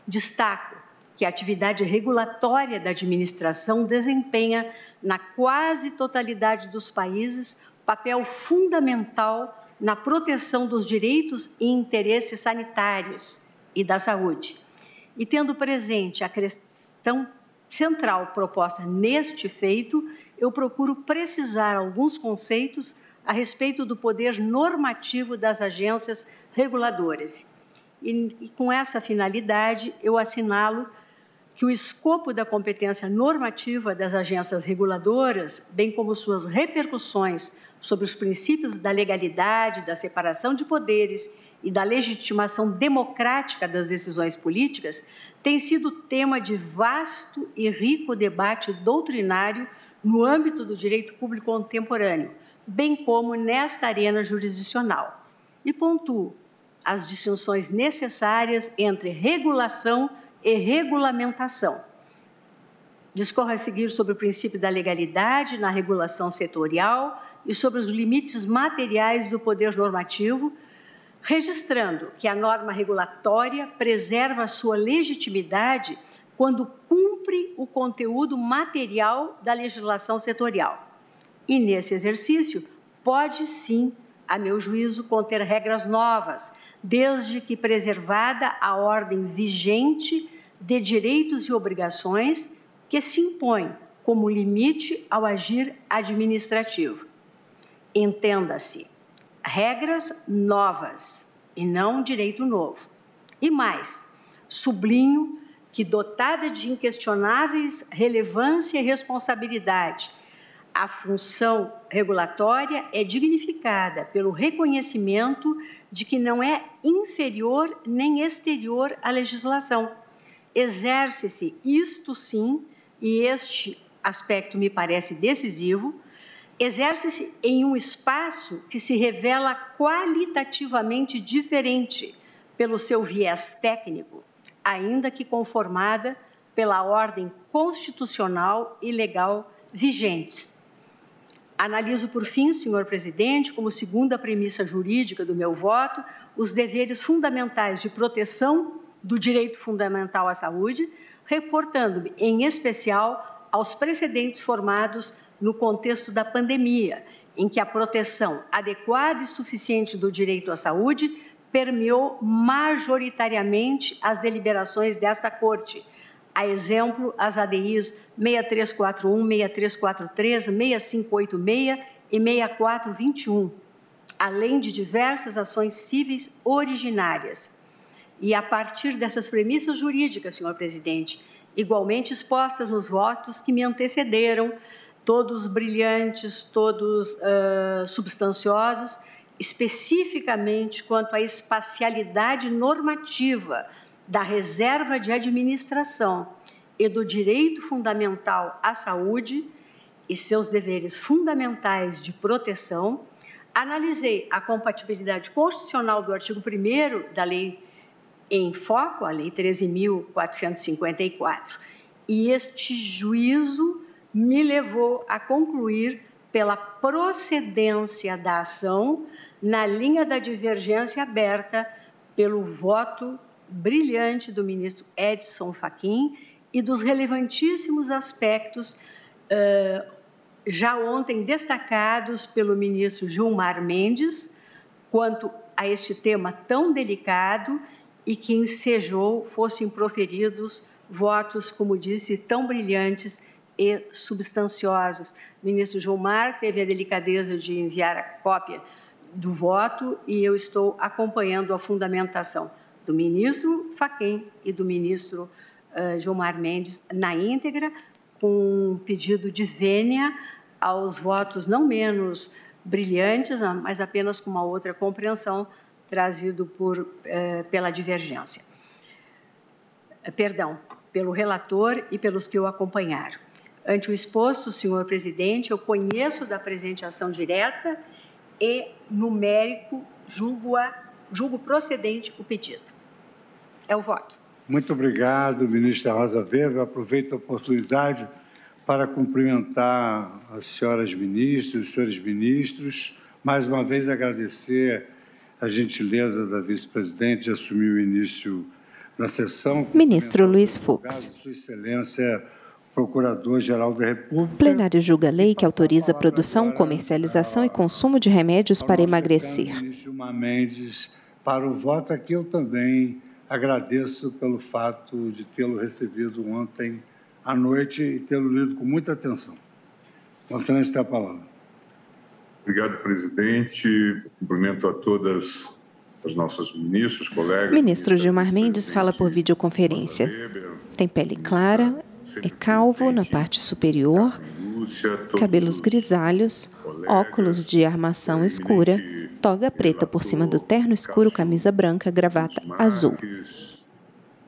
Destaco que a atividade regulatória da administração desempenha, na quase totalidade dos países, papel fundamental na proteção dos direitos e interesses sanitários e da saúde. E tendo presente a questão central proposta neste feito, eu procuro precisar alguns conceitos a respeito do poder normativo das agências reguladoras. E com essa finalidade, eu assinalo que o escopo da competência normativa das agências reguladoras, bem como suas repercussões sobre os princípios da legalidade, da separação de poderes e da legitimação democrática das decisões políticas, tem sido tema de vasto e rico debate doutrinário no âmbito do direito público contemporâneo, bem como nesta arena jurisdicional. E pontuo as distinções necessárias entre regulação e regulamentação. Discorro a seguir sobre o princípio da legalidade na regulação setorial e sobre os limites materiais do poder normativo, registrando que a norma regulatória preserva a sua legitimidade quando cumpre o conteúdo material da legislação setorial. E, nesse exercício, pode, sim, a meu juízo, conter regras novas, desde que preservada a ordem vigente de direitos e obrigações que se impõe como limite ao agir administrativo. Entenda-se, regras novas e não direito novo. E mais, sublinho que, dotada de inquestionáveis relevância e responsabilidade, a função regulatória é dignificada pelo reconhecimento de que não é inferior nem exterior à legislação. Exerce-se, isto sim, e este aspecto me parece decisivo, exerce-se em um espaço que se revela qualitativamente diferente pelo seu viés técnico, ainda que conformada pela ordem constitucional e legal vigentes. Analiso, por fim, senhor presidente, como segunda premissa jurídica do meu voto, os deveres fundamentais de proteção do direito fundamental à saúde, reportando-me, em especial, aos precedentes formados no contexto da pandemia, em que a proteção adequada e suficiente do direito à saúde permeou majoritariamente as deliberações desta Corte. A exemplo, as ADIs 6341, 6343, 6586 e 6421, além de diversas ações cíveis originárias. E a partir dessas premissas jurídicas, senhor presidente, igualmente expostas nos votos que me antecederam, todos brilhantes, todos substanciosos, especificamente quanto à espacialidade normativa da reserva de administração e do direito fundamental à saúde e seus deveres fundamentais de proteção, analisei a compatibilidade constitucional do artigo 1º da Lei em Foco, a Lei 13.454, e este juízo me levou a concluir pela procedência da ação na linha da divergência aberta pelo voto brilhante do ministro Edson Fachin e dos relevantíssimos aspectos já ontem destacados pelo ministro Gilmar Mendes quanto a este tema tão delicado e que ensejou fossem proferidos votos, como disse, tão brilhantes e substanciosos. O ministro Gilmar teve a delicadeza de enviar a cópia do voto e eu estou acompanhando a fundamentação do ministro Fachin e do ministro Gilmar Mendes na íntegra, com um pedido de vênia aos votos não menos brilhantes, mas apenas com uma outra compreensão trazido pela divergência. Perdão, pelo relator e pelos que o acompanharam. Ante o exposto, senhor presidente, eu conheço da presente ação direta e, no mérito, julgo procedente o pedido. É o voto. Muito obrigado, ministra Rosa Weber. Eu aproveito a oportunidade para cumprimentar as senhoras ministras, os senhores ministros. Mais uma vez, agradecer a gentileza da vice-presidente de assumir o início da sessão. Ministro Luiz Fux. Sua Excelência, Procurador-Geral da República. O plenário julga a lei que autoriza a produção, comercialização e consumo de remédios para emagrecer. Ministro Gilmar Mendes, para o voto aqui, eu também agradeço pelo fato de tê-lo recebido ontem à noite e tê-lo lido com muita atenção. Vossa Excelência, tem a palavra. Obrigado, presidente. Cumprimento a todas as nossas ministras, colegas. Ministro Gilmar Mendes fala por videoconferência. Tem pele clara, é calvo na parte superior, cabelos grisalhos, óculos de armação escura, toga preta por cima do terno escuro, camisa branca, gravata azul.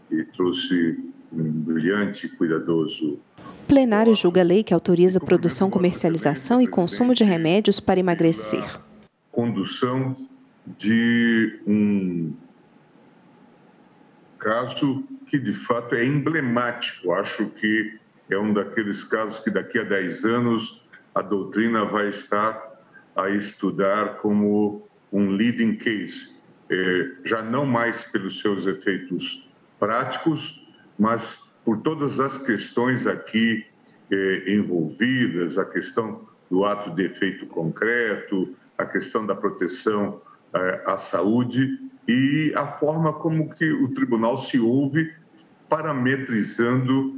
E trouxe um brilhante e cuidadoso. Plenário julga a lei que autoriza a produção, comercialização e consumo de remédios para emagrecer. Condução de um caso que, de fato, é emblemático. Acho que é um daqueles casos que, daqui a 10 anos, a doutrina vai estar a estudar como um leading case, já não mais pelos seus efeitos práticos, mas por todas as questões aqui envolvidas, a questão do ato de efeito concreto, a questão da proteção à saúde e a forma como que o tribunal se ouve parametrizando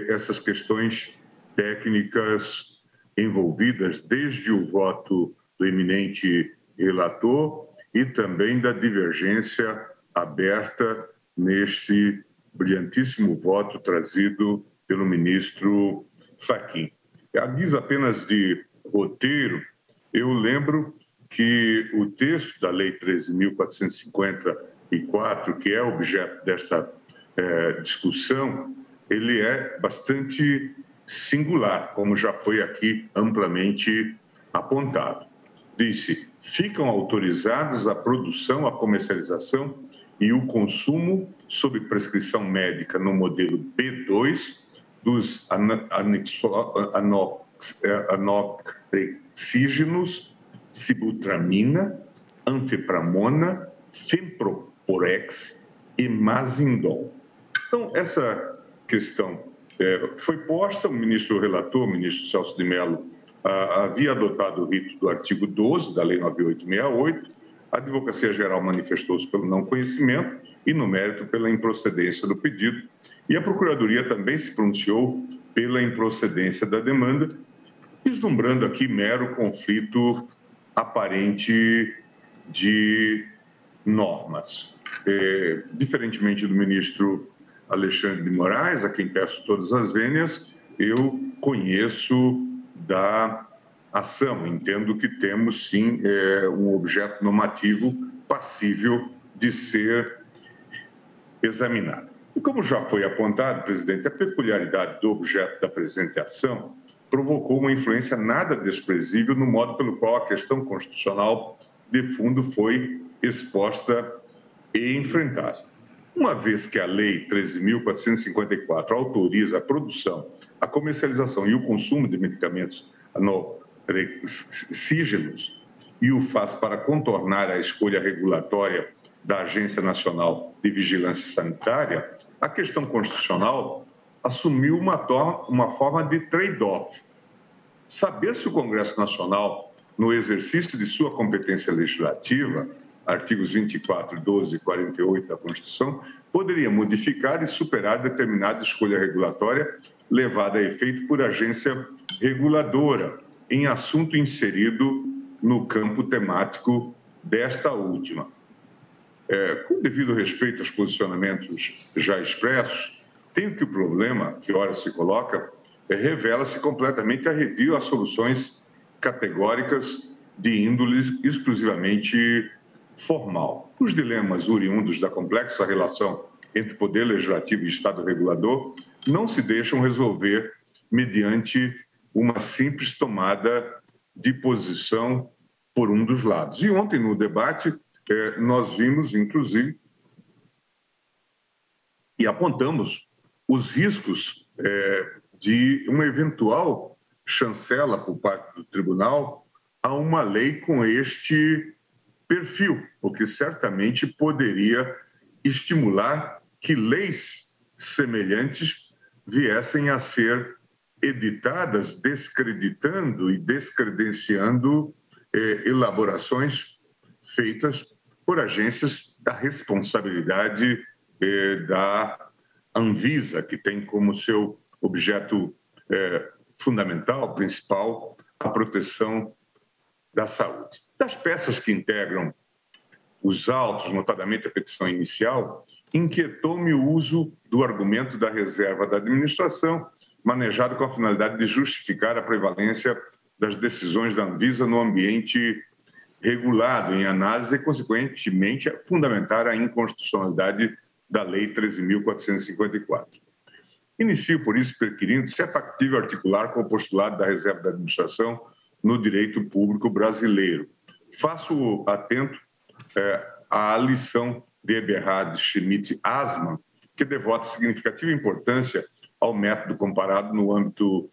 essas questões técnicas envolvidas desde o voto do eminente relator e também da divergência aberta neste brilhantíssimo voto trazido pelo ministro Fachin. A guisa apenas de roteiro, eu lembro que o texto da Lei 13.454, que é objeto desta discussão, ele é bastante singular, como já foi aqui amplamente apontado. Disse: ficam autorizadas a produção, a comercialização e o consumo sob prescrição médica no modelo B2 dos anoxígenos, sibutramina, anfipramona, femproporex e mazindol. Então, essa questão foi posta, o ministro relator, o ministro Celso de Mello, havia adotado o rito do artigo 12 da Lei 9868, a Advocacia Geral manifestou-se pelo não conhecimento e, no mérito, pela improcedência do pedido, e a Procuradoria também se pronunciou pela improcedência da demanda, vislumbrando aqui mero conflito aparente de normas. Diferentemente do ministro Alexandre de Moraes, a quem peço todas as vênias, eu conheço da ação, entendo que temos sim um objeto normativo passível de ser examinado. E como já foi apontado, presidente, a peculiaridade do objeto da presente ação provocou uma influência nada desprezível no modo pelo qual a questão constitucional de fundo foi exposta e enfrentada. Uma vez que a Lei 13.454 autoriza a produção, a comercialização e o consumo de medicamentos anorexígenos e o faz para contornar a escolha regulatória da Agência Nacional de Vigilância Sanitária, a questão constitucional assumiu uma forma de trade-off. Saber se o Congresso Nacional, no exercício de sua competência legislativa, artigos 24, 12 e 48 da Constituição, poderia modificar e superar determinada escolha regulatória levada a efeito por agência reguladora em assunto inserido no campo temático desta última. Com devido respeito aos posicionamentos já expressos, tenho que o problema que ora se coloca revela-se completamente arredio a soluções categóricas de índole exclusivamente formal. Os dilemas oriundos da complexa relação entre poder legislativo e Estado regulador não se deixam resolver mediante uma simples tomada de posição por um dos lados. E ontem, no debate, nós vimos, inclusive, e apontamos os riscos de uma eventual chancela por parte do tribunal a uma lei com este perfil, o que certamente poderia estimular que leis semelhantes viessem a ser editadas, descreditando e descredenciando elaborações feitas por agências da responsabilidade da Anvisa, que tem como seu objeto fundamental, principal, a proteção da saúde. Das peças que integram os autos, notadamente a petição inicial, inquietou-me o uso do argumento da reserva da administração, manejado com a finalidade de justificar a prevalência das decisões da Anvisa no ambiente regulado em análise e, consequentemente, fundamentar a inconstitucionalidade da Lei 13.454. Inicio, por isso, perquirindo se é factível articular com o postulado da reserva da administração no direito público brasileiro. Faço atento à lição de Eberhard Schmidt-Asman, que devota significativa importância ao método comparado no âmbito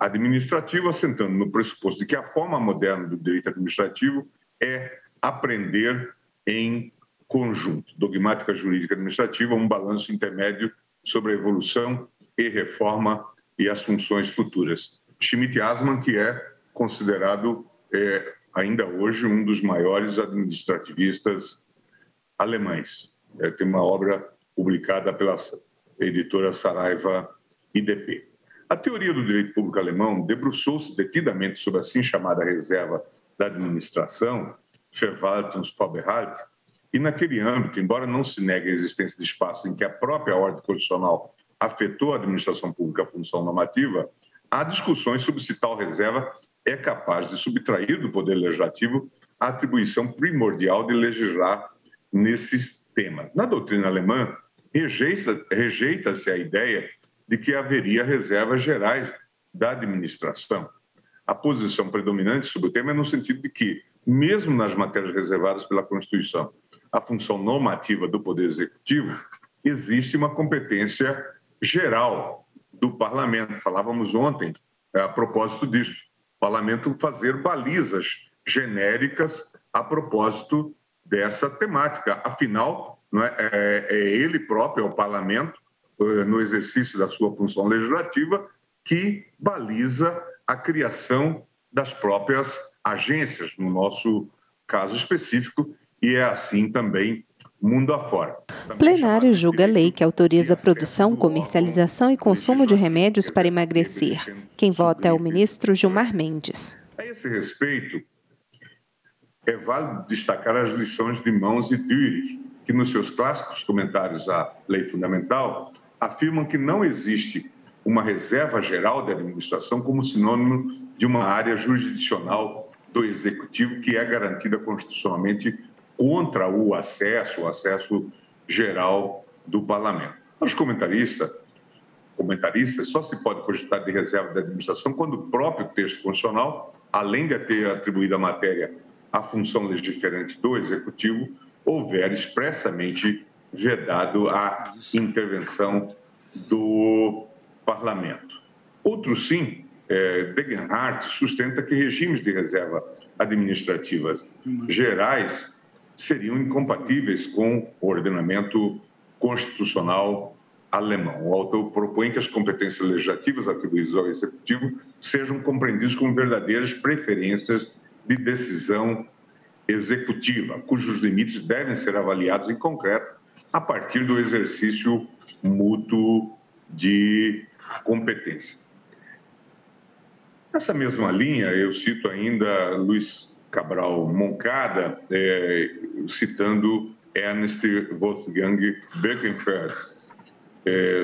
administrativo, assentando no pressuposto de que a forma moderna do direito administrativo é aprender em conjunto. Dogmática jurídica administrativa, um balanço intermédio sobre a evolução e reforma e as funções futuras. Schmidt-Asman, que é considerado ainda hoje um dos maiores administrativistas alemães. Tem uma obra publicada pela editora Saraiva IDP. A teoria do direito público alemão debruçou-se detidamente sobre a assim chamada reserva da administração, Verwaltungsvorbehalt, e naquele âmbito, embora não se negue a existência de espaço em que a própria ordem constitucional afetou a administração pública à função normativa, há discussões sobre se tal reserva é capaz de subtrair do Poder Legislativo a atribuição primordial de legislar nesses temas. Na doutrina alemã, rejeita-se a ideia de que haveria reservas gerais da administração. A posição predominante sobre o tema é no sentido de que, mesmo nas matérias reservadas pela Constituição, a função normativa do Poder Executivo, existe uma competência geral do Parlamento. Falávamos ontem, a propósito disso, o Parlamento fazer balizas genéricas a propósito dessa temática. Afinal, não é ele próprio, é o Parlamento, no exercício da sua função legislativa, que baliza a criação das próprias agências, no nosso caso específico, e é assim também mundo afora. Plenário julga a lei que autoriza a produção, comercialização e consumo de remédios para emagrecer. Quem vota é o ministro Gilmar Mendes. A esse respeito, é válido destacar as lições de Mons e Dürer, que nos seus clássicos comentários à lei fundamental afirmam que não existe uma reserva geral de administração como sinônimo de uma área jurisdicional do executivo que é garantida constitucionalmente contra o acesso geral do parlamento. Para os comentaristas, só se pode cogitar de reserva de administração quando o próprio texto constitucional, além de ter atribuído à matéria a função legiferante do executivo, houver expressamente vedado a intervenção do parlamento. Outro sim, Degenhardt sustenta que regimes de reserva administrativas gerais seriam incompatíveis com o ordenamento constitucional alemão. O autor propõe que as competências legislativas atribuídas ao executivo sejam compreendidas como verdadeiras preferências de decisão executiva, cujos limites devem ser avaliados em concreto a partir do exercício mútuo de competência. Nessa mesma linha, eu cito ainda Luiz Cabral Moncada, citando Ernst Wolfgang Birkenfeld,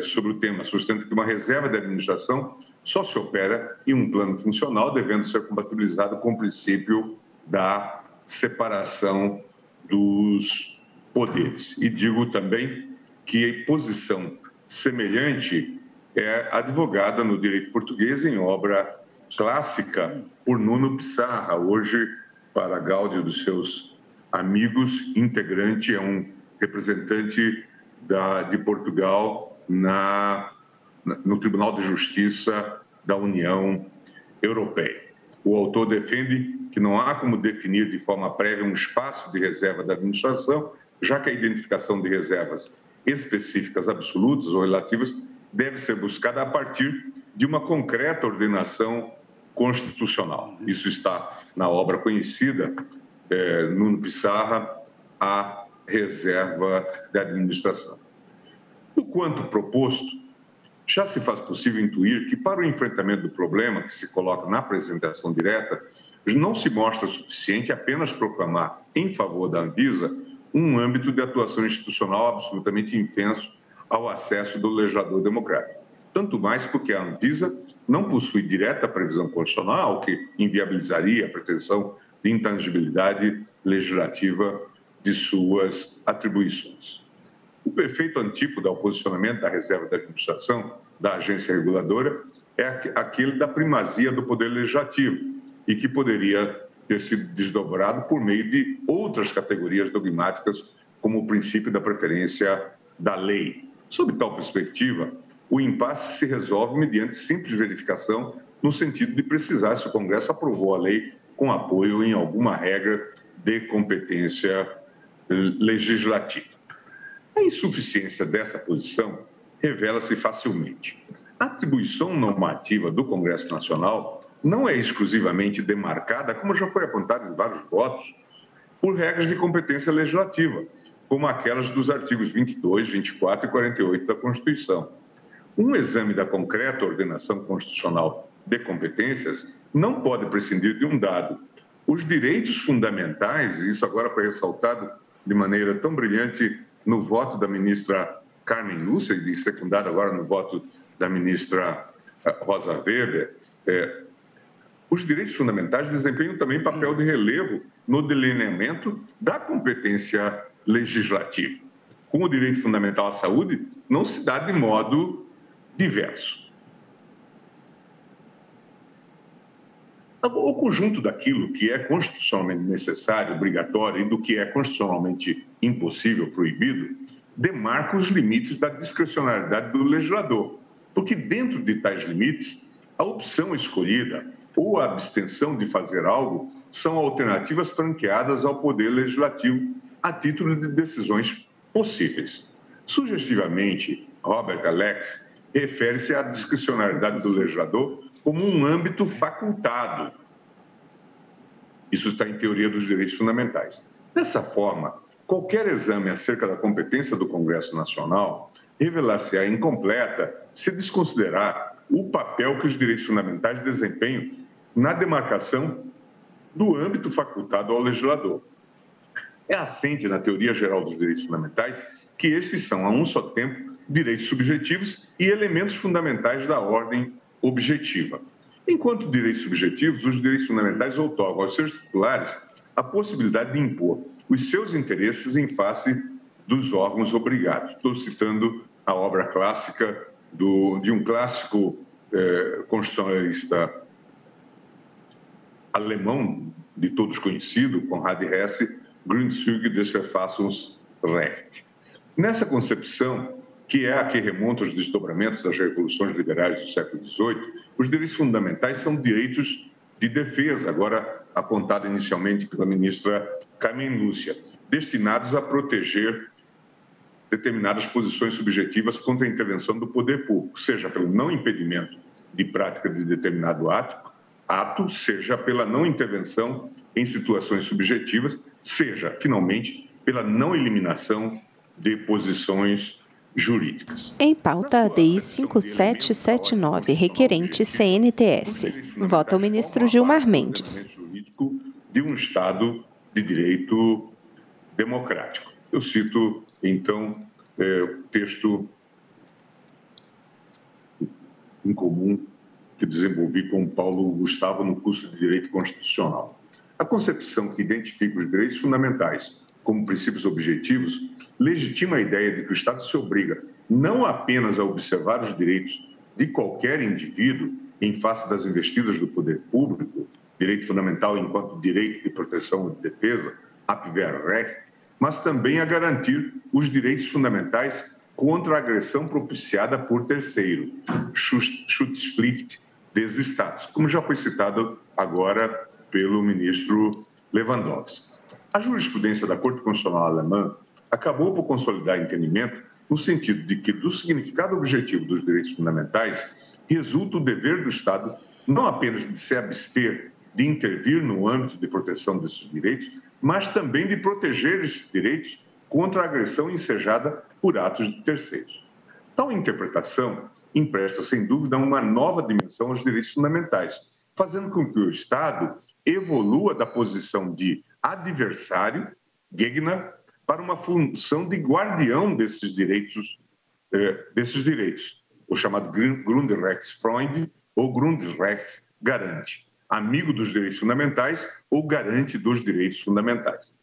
sobre o tema, sustenta que uma reserva de administração só se opera em um plano funcional, devendo ser compatibilizado com o princípio da separação dos poderes. E digo também que a posição semelhante é advogada no direito português em obra clássica por Nuno Pissarra, hoje, para gáudio dos seus amigos, integrante, é um representante de Portugal no Tribunal de Justiça da União Europeia. O autor defende que não há como definir de forma prévia um espaço de reserva da administração, já que a identificação de reservas específicas, absolutas ou relativas deve ser buscada a partir de uma concreta ordenação constitucional. Isso está na obra conhecida, Nuno Pissarra, A Reserva da Administração. No quanto proposto, já se faz possível intuir que, para o enfrentamento do problema que se coloca na apresentação direta, não se mostra suficiente apenas proclamar em favor da Anvisa um âmbito de atuação institucional absolutamente infenso ao acesso do legislador democrático. Tanto mais porque a Anvisa não possui direta previsão constitucional que inviabilizaria a pretensão de intangibilidade legislativa de suas atribuições. O perfeito antípoda ao posicionamento da reserva da administração da agência reguladora é aquele da primazia do poder legislativo e que poderia ter sido desdobrado por meio de outras categorias dogmáticas, como o princípio da preferência da lei. Sob tal perspectiva, o impasse se resolve mediante simples verificação, no sentido de precisar se o Congresso aprovou a lei com apoio em alguma regra de competência legislativa. A insuficiência dessa posição revela-se facilmente. A atribuição normativa do Congresso Nacional não é exclusivamente demarcada, como já foi apontado em vários votos, por regras de competência legislativa, como aquelas dos artigos 22, 24 e 48 da Constituição. Um exame da concreta ordenação constitucional de competências não pode prescindir de um dado. Os direitos fundamentais, e isso agora foi ressaltado de maneira tão brilhante no voto da ministra Carmen Lúcia e secundado agora no voto da ministra Rosa Weber, os direitos fundamentais desempenham também papel de relevo no delineamento da competência legislativa. Com o direito fundamental à saúde, não se dá de modo diverso. O conjunto daquilo que é constitucionalmente necessário, obrigatório, e do que é constitucionalmente impossível, proibido, demarca os limites da discricionariedade do legislador, porque dentro de tais limites, a opção escolhida ou a abstenção de fazer algo são alternativas franqueadas ao poder legislativo a título de decisões possíveis. Sugestivamente, Robert Alex, refere-se à discricionariedade do legislador como um âmbito facultado. Isso está em Teoria dos Direitos Fundamentais. Dessa forma, qualquer exame acerca da competência do Congresso Nacional revelar-se-á incompleta se desconsiderar o papel que os direitos fundamentais desempenham na demarcação do âmbito facultado ao legislador. É assente na Teoria Geral dos Direitos Fundamentais que estes são, a um só tempo, direitos subjetivos e elementos fundamentais da ordem objetiva. Enquanto direitos subjetivos, os direitos fundamentais outorgam aos seus titulares a possibilidade de impor os seus interesses em face dos órgãos obrigados. Estou citando a obra clássica de um clássico constitucionalista alemão, de todos conhecido, Konrad Hesse, Grundzüge des Verfassungsrechts. Nessa concepção, que é a que remonta aos desdobramentos das revoluções liberais do século XVIII, os direitos fundamentais são direitos de defesa, agora apontado inicialmente pela ministra Carmen Lúcia, destinados a proteger determinadas posições subjetivas contra a intervenção do poder público, seja pelo não impedimento de prática de determinado ato, seja pela não intervenção em situações subjetivas, seja, finalmente, pela não eliminação de posições jurídicas. Em pauta, a DI 5779, requerente CNTS. Vota o ministro Gilmar Mendes. Jurídico de um Estado de direito democrático. Eu cito, então, o texto em comum que desenvolvi com o Paulo Gustavo no curso de Direito Constitucional. A concepção que identifica os direitos fundamentais como princípios objetivos legitima a ideia de que o Estado se obriga não apenas a observar os direitos de qualquer indivíduo em face das investidas do poder público, direito fundamental enquanto direito de proteção e de defesa, Abwehrrecht, mas também a garantir os direitos fundamentais contra a agressão propiciada por terceiro, Schutzpflicht des Staates, como já foi citado agora pelo ministro Lewandowski. A jurisprudência da Corte Constitucional Alemã acabou por consolidar entendimento no sentido de que, do significado objetivo dos direitos fundamentais, resulta o dever do Estado não apenas de se abster de intervir no âmbito de proteção desses direitos, mas também de proteger esses direitos contra a agressão ensejada por atos de terceiros. Tal interpretação empresta, sem dúvida, uma nova dimensão aos direitos fundamentais, fazendo com que o Estado evolua da posição de adversário, Gegner, para uma função de guardião desses direitos, o chamado Grundrechtsfreund ou Grundrechtsgarante, amigo dos direitos fundamentais ou garante dos direitos fundamentais.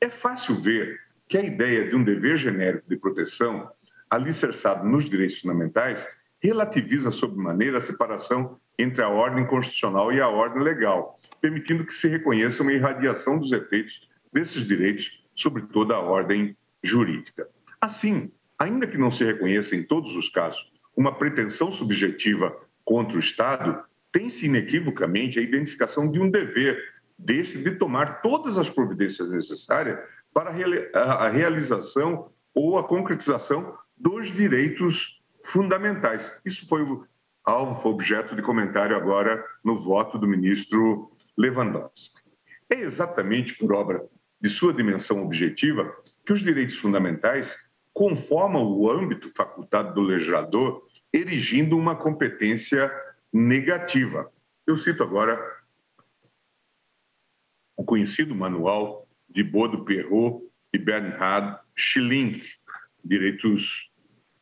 É fácil ver que a ideia de um dever genérico de proteção alicerçado nos direitos fundamentais relativiza sobremaneira a separação entre a ordem constitucional e a ordem legal, permitindo que se reconheça uma irradiação dos efeitos desses direitos sobre toda a ordem jurídica. Assim, ainda que não se reconheça em todos os casos uma pretensão subjetiva contra o Estado, tem-se inequivocamente a identificação de um dever deste de tomar todas as providências necessárias para a realização ou a concretização dos direitos fundamentais. Isso foi objeto de comentário agora no voto do ministro Lewandowski. É exatamente por obra de sua dimensão objetiva que os direitos fundamentais conformam o âmbito facultado do legislador, erigindo uma competência negativa. Eu cito agora o conhecido manual de Baudot-Perrot e Bernhard Schilling, Direitos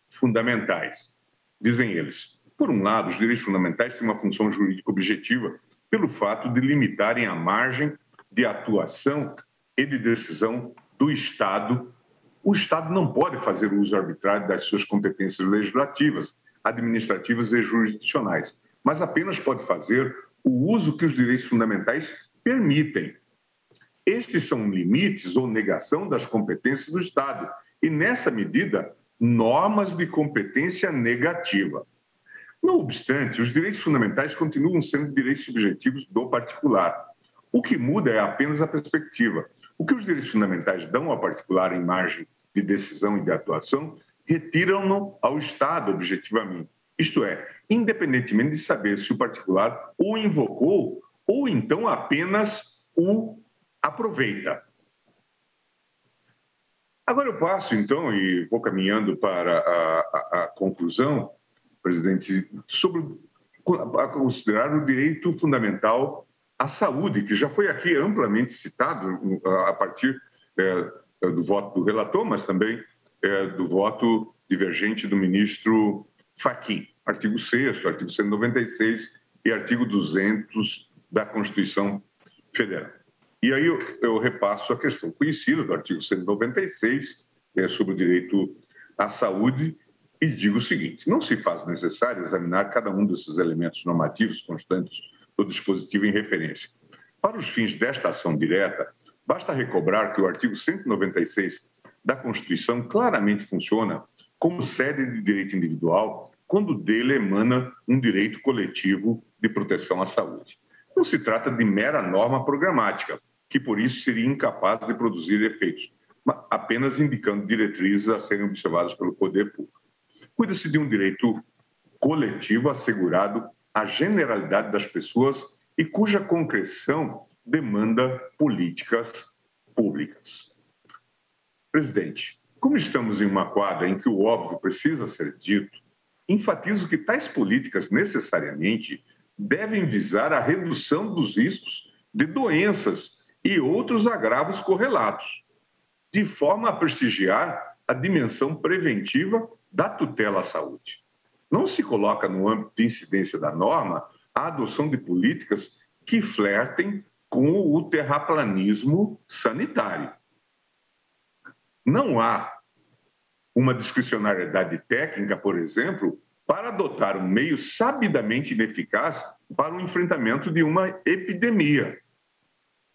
Fundamentais. Dizem eles, por um lado, os direitos fundamentais têm uma função jurídica objetiva pelo fato de limitarem a margem de atuação e de decisão do Estado. O Estado não pode fazer uso arbitrário das suas competências legislativas, administrativas e jurisdicionais, mas apenas pode fazer o uso que os direitos fundamentais permitem. Estes são limites ou negação das competências do Estado e, nessa medida, normas de competência negativa. Não obstante, os direitos fundamentais continuam sendo direitos subjetivos do particular. O que muda é apenas a perspectiva. O que os direitos fundamentais dão ao particular em margem de decisão e de atuação retiram-no ao Estado, objetivamente. Isto é, independentemente de saber se o particular o invocou ou então apenas o aproveita. Agora eu passo, então, e vou caminhando para a conclusão, presidente, sobre a considerar o direito fundamental à saúde, que já foi aqui amplamente citado a partir do voto do relator, mas também do voto divergente do ministro Fachin. Artigo 6º, artigo 196 e artigo 200 da Constituição Federal. E aí eu repasso a questão conhecida do artigo 196 sobre o direito à saúde e digo o seguinte: não se faz necessário examinar cada um desses elementos normativos constantes do dispositivo em referência. Para os fins desta ação direta, basta recobrar que o artigo 196 da Constituição claramente funciona como sede de direito individual quando dele emana um direito coletivo de proteção à saúde. Não se trata de mera norma programática, que por isso seria incapaz de produzir efeitos, apenas indicando diretrizes a serem observadas pelo poder público. Cuida-se de um direito coletivo assegurado à generalidade das pessoas e cuja concreção demanda políticas públicas. Presidente, como estamos em uma quadra em que o óbvio precisa ser dito, enfatizo que tais políticas necessariamente devem visar a redução dos riscos de doenças e outros agravos correlatos, de forma a prestigiar a dimensão preventiva da tutela à saúde. Não se coloca no âmbito de incidência da norma a adoção de políticas que flertem com o terraplanismo sanitário. Não há uma discricionariedade técnica, por exemplo, para adotar um meio sabidamente ineficaz para o enfrentamento de uma epidemia.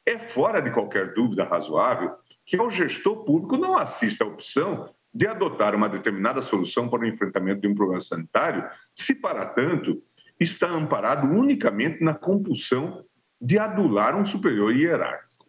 É fora de qualquer dúvida razoável que ao gestor público não assista a opção de adotar uma determinada solução para o enfrentamento de um problema sanitário, se, para tanto, está amparado unicamente na compulsão de adular um superior hierárquico.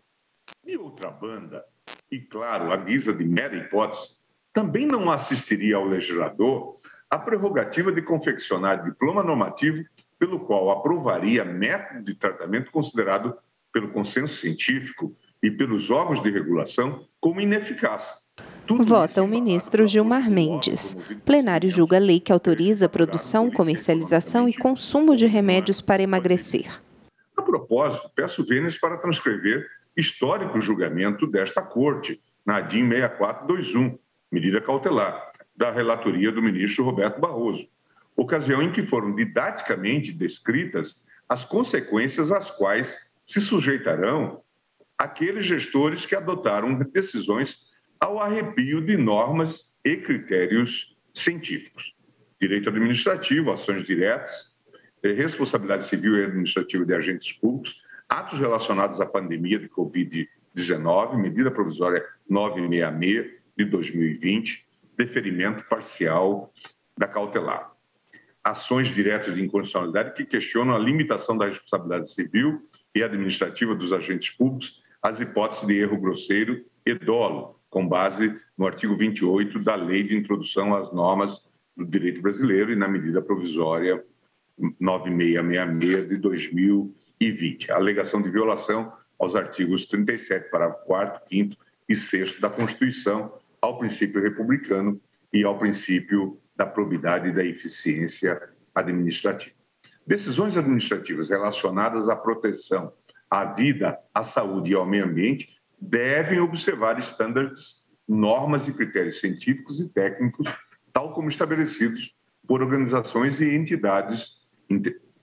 De outra banda, e claro, à guisa de mera hipótese, também não assistiria ao legislador a prerrogativa de confeccionar diploma normativo pelo qual aprovaria método de tratamento considerado pelo consenso científico e pelos órgãos de regulação como ineficaz. Vota o ministro Gilmar Mendes. Plenário julga a lei que autoriza a produção, comercialização e consumo de remédios para emagrecer. A propósito, peço vênias para transcrever histórico julgamento desta Corte, na ADIM 6421, medida cautelar, da relatoria do ministro Roberto Barroso, ocasião em que foram didaticamente descritas as consequências às quais se sujeitarão aqueles gestores que adotaram decisões ao arrepio de normas e critérios científicos. Direito administrativo, ações diretas, responsabilidade civil e administrativa de agentes públicos, atos relacionados à pandemia de Covid-19, medida provisória 966 de 2020, deferimento parcial da cautelar. Ações diretas de inconstitucionalidade que questionam a limitação da responsabilidade civil e administrativa dos agentes públicos às hipóteses de erro grosseiro e dolo, com base no artigo 28 da Lei de Introdução às Normas do Direito Brasileiro e na medida provisória 9666 de 2020. A alegação de violação aos artigos 37, parágrafo 4º, 5º e 6º da Constituição, ao princípio republicano e ao princípio da probidade e da eficiência administrativa. Decisões administrativas relacionadas à proteção à vida, à saúde e ao meio ambiente devem observar estándares, normas e critérios científicos e técnicos, tal como estabelecidos por organizações e entidades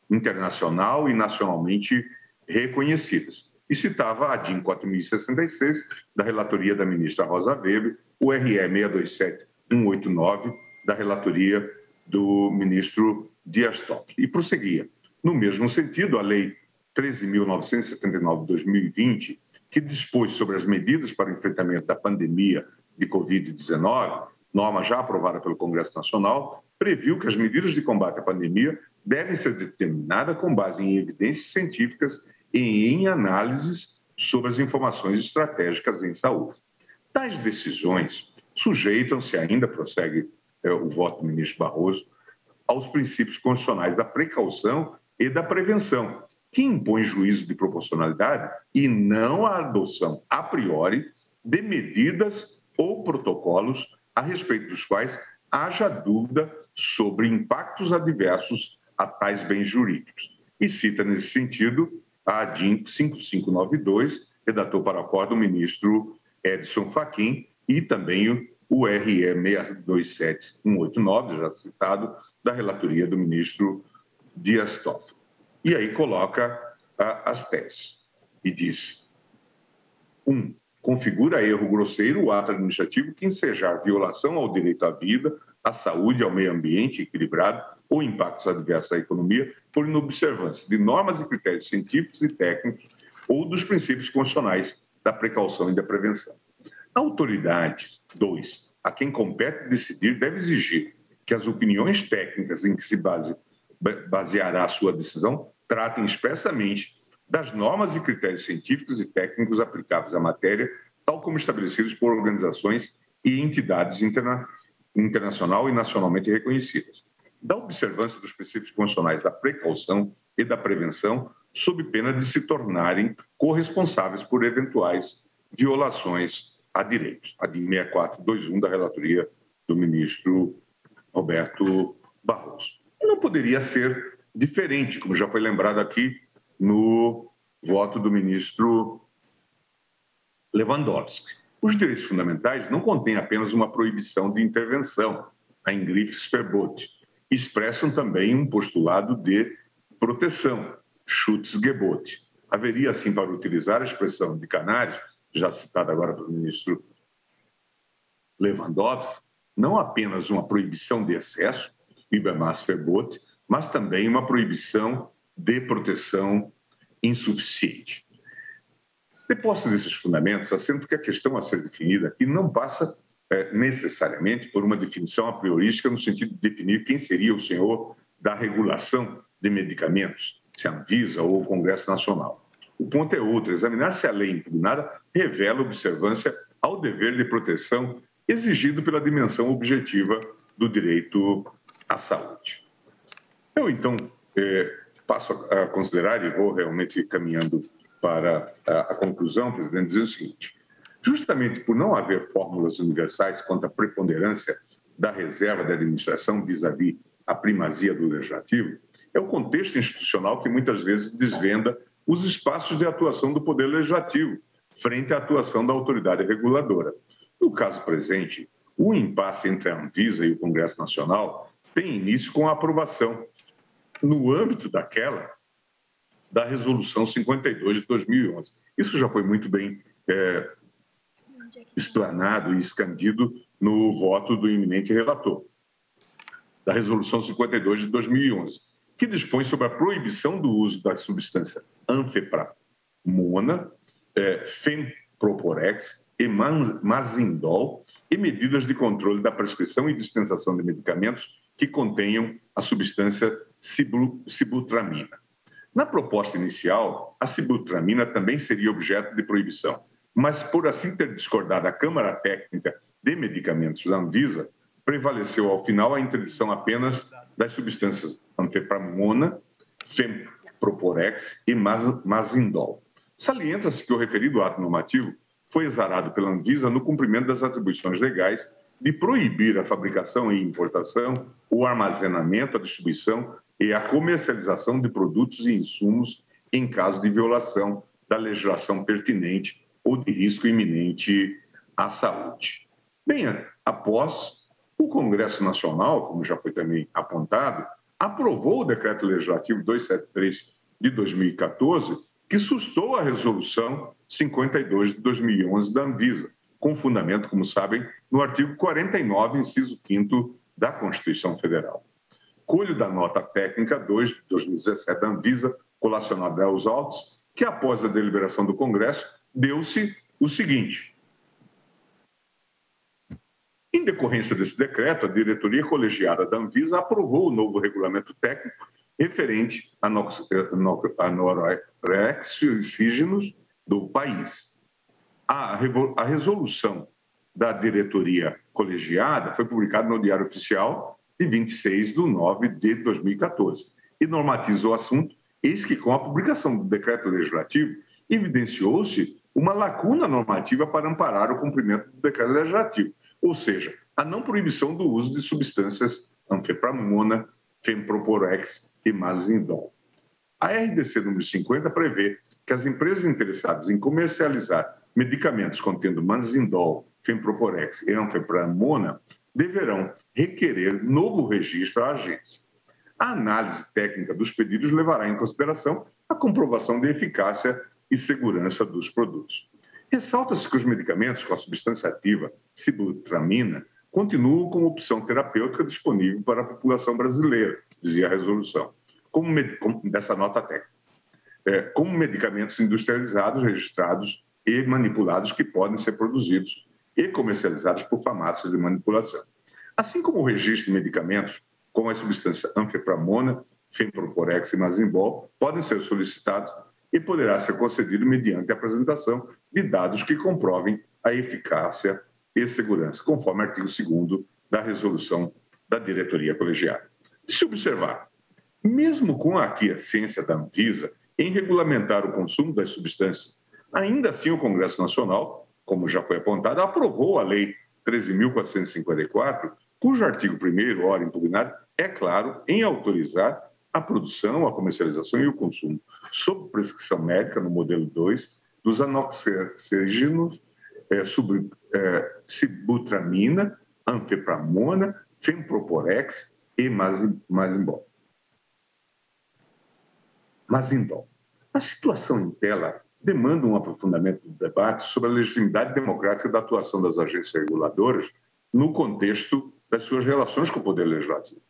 internacional e nacionalmente reconhecidas. E citava a ADIM 4066, da relatoria da ministra Rosa Weber, o RE 627189, da relatoria do ministro Dias Toffoli. E prosseguia. No mesmo sentido, a Lei 13.979 de 2020, que dispôs sobre as medidas para o enfrentamento da pandemia de Covid-19, norma já aprovada pelo Congresso Nacional, previu que as medidas de combate à pandemia devem ser determinadas com base em evidências científicas e em análises sobre as informações estratégicas em saúde. Tais decisões sujeitam-se, ainda prossegue o voto do ministro Barroso, aos princípios constitucionais da precaução e da prevenção, que impõe juízo de proporcionalidade e não a adoção a priori de medidas ou protocolos a respeito dos quais haja dúvida sobre impactos adversos a tais bens jurídicos. E cita, nesse sentido, a ADIM 5592, redator para acordo o ministro Edson Fachin, e também o RE 627189, já citado, da relatoria do ministro Dias Toffoli. E aí coloca as teses e diz: 1. Configura erro grosseiro o ato administrativo que ensejar violação ao direito à vida, à saúde, ao meio ambiente equilibrado ou impactos adversos à economia por inobservância de normas e critérios científicos e técnicos ou dos princípios constitucionais da precaução e da prevenção. A autoridade, 2, a quem compete decidir, deve exigir que as opiniões técnicas em que se baseará a sua decisão tratem expressamente das normas e critérios científicos e técnicos aplicáveis à matéria, tal como estabelecidos por organizações e entidades internacional e nacionalmente reconhecidas, da observância dos princípios constitucionais da precaução e da prevenção, sob pena de se tornarem corresponsáveis por eventuais violações a direitos. A DIN 6421 da relatoria do ministro Roberto Barroso. E não poderia ser diferente, como já foi lembrado aqui no voto do ministro Lewandowski. Os direitos fundamentais não contêm apenas uma proibição de intervenção, a Ingriffes verbot, expressam também um postulado de proteção, Schutzgebot. Haveria, assim, para utilizar a expressão de Canários, já citada agora pelo ministro Lewandowski, não apenas uma proibição de excesso, Übermaß verbot, mas também uma proibição de proteção insuficiente. Deposto desses fundamentos, assento que a questão a ser definida aqui não passa necessariamente por uma definição a priorística no sentido de definir quem seria o senhor da regulação de medicamentos, se a Anvisa ou o Congresso Nacional. O ponto é outro: examinar se a lei impugnada revela observância ao dever de proteção exigido pela dimensão objetiva do direito à saúde. Eu, então, passo a considerar, e vou realmente caminhando para a conclusão, presidente, dizer o seguinte: justamente por não haver fórmulas universais quanto à preponderância da reserva da administração vis-à-vis a primazia do legislativo, é o contexto institucional que muitas vezes desvenda os espaços de atuação do poder legislativo frente à atuação da autoridade reguladora. No caso presente, o impasse entre a Anvisa e o Congresso Nacional tem início com a aprovação, no âmbito da Resolução 52 de 2011. Isso já foi muito bem explanado e escandido no voto do eminente relator, da Resolução 52 de 2011, que dispõe sobre a proibição do uso da substância anfepramona, femproporex e mazindol e medidas de controle da prescrição e dispensação de medicamentos que contenham a substância sibutramina. Na proposta inicial, a sibutramina também seria objeto de proibição, mas por assim ter discordado a Câmara Técnica de Medicamentos da Anvisa, prevaleceu ao final a interdição apenas das substâncias anfepramona, femproporex e mazindol. Salienta-se que o referido ato normativo foi exarado pela Anvisa no cumprimento das atribuições legais de proibir a fabricação e importação, o armazenamento, a distribuição e a comercialização de produtos e insumos em caso de violação da legislação pertinente ou de risco iminente à saúde. Bem, após o Congresso Nacional, como já foi também apontado, aprovou o Decreto Legislativo 273 de 2014, que sustou a Resolução 52 de 2011 da Anvisa, com fundamento, como sabem, no artigo 49, inciso 5º da Constituição Federal. Colho da nota técnica 2 de 2017 da Anvisa, colacionada aos autos, que após a deliberação do Congresso, deu-se o seguinte: em decorrência desse decreto, a diretoria colegiada da Anvisa aprovou o novo regulamento técnico referente a norexígenos do país. A resolução da diretoria colegiada foi publicado no Diário Oficial de 26 de nove de 2014 e normatiza o assunto, eis que, com a publicação do decreto legislativo, evidenciou-se uma lacuna normativa para amparar o cumprimento do decreto legislativo, ou seja, a não proibição do uso de substâncias anfepramona, femproporex e mazindol. A RDC número 50 prevê que as empresas interessadas em comercializar medicamentos contendo mazindol, femproporex e anfepramona deverão requerer novo registro à agência. A análise técnica dos pedidos levará em consideração a comprovação de eficácia e segurança dos produtos. Ressalta-se que os medicamentos com a substância ativa sibutramina continuam como opção terapêutica disponível para a população brasileira, dizia a resolução, dessa nota técnica, como medicamentos industrializados, registrados e manipulados que podem ser produzidos e comercializados por farmácias de manipulação. Assim como o registro de medicamentos com a substância anfepramona, femproporex e mazindol podem ser solicitados e poderá ser concedido mediante a apresentação de dados que comprovem a eficácia e segurança, conforme o artigo 2º da resolução da diretoria colegiada. De se observar, mesmo com a aquiescência da Anvisa em regulamentar o consumo das substâncias, ainda assim o Congresso Nacional, como já foi apontado, aprovou a Lei 13.454, cujo artigo 1º, ora impugnado, é claro em autorizar a produção, a comercialização e o consumo, sob prescrição médica, no modelo 2, dos anoxicígenos, sibutramina, anfepramona, femproporex e mazindol. A situação em tela demanda um aprofundamento do debate sobre a legitimidade democrática da atuação das agências reguladoras no contexto das suas relações com o Poder Legislativo.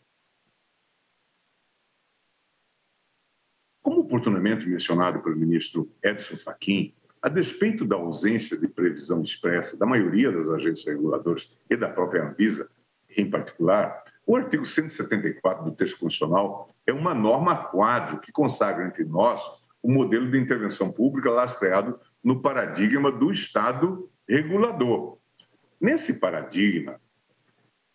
Como oportunamente mencionado pelo ministro Edson Fachin, a despeito da ausência de previsão expressa da maioria das agências reguladoras e da própria Anvisa, em particular, o artigo 174 do texto constitucional é uma norma quadro que consagra entre nós o modelo de intervenção pública lastreado no paradigma do Estado regulador. Nesse paradigma,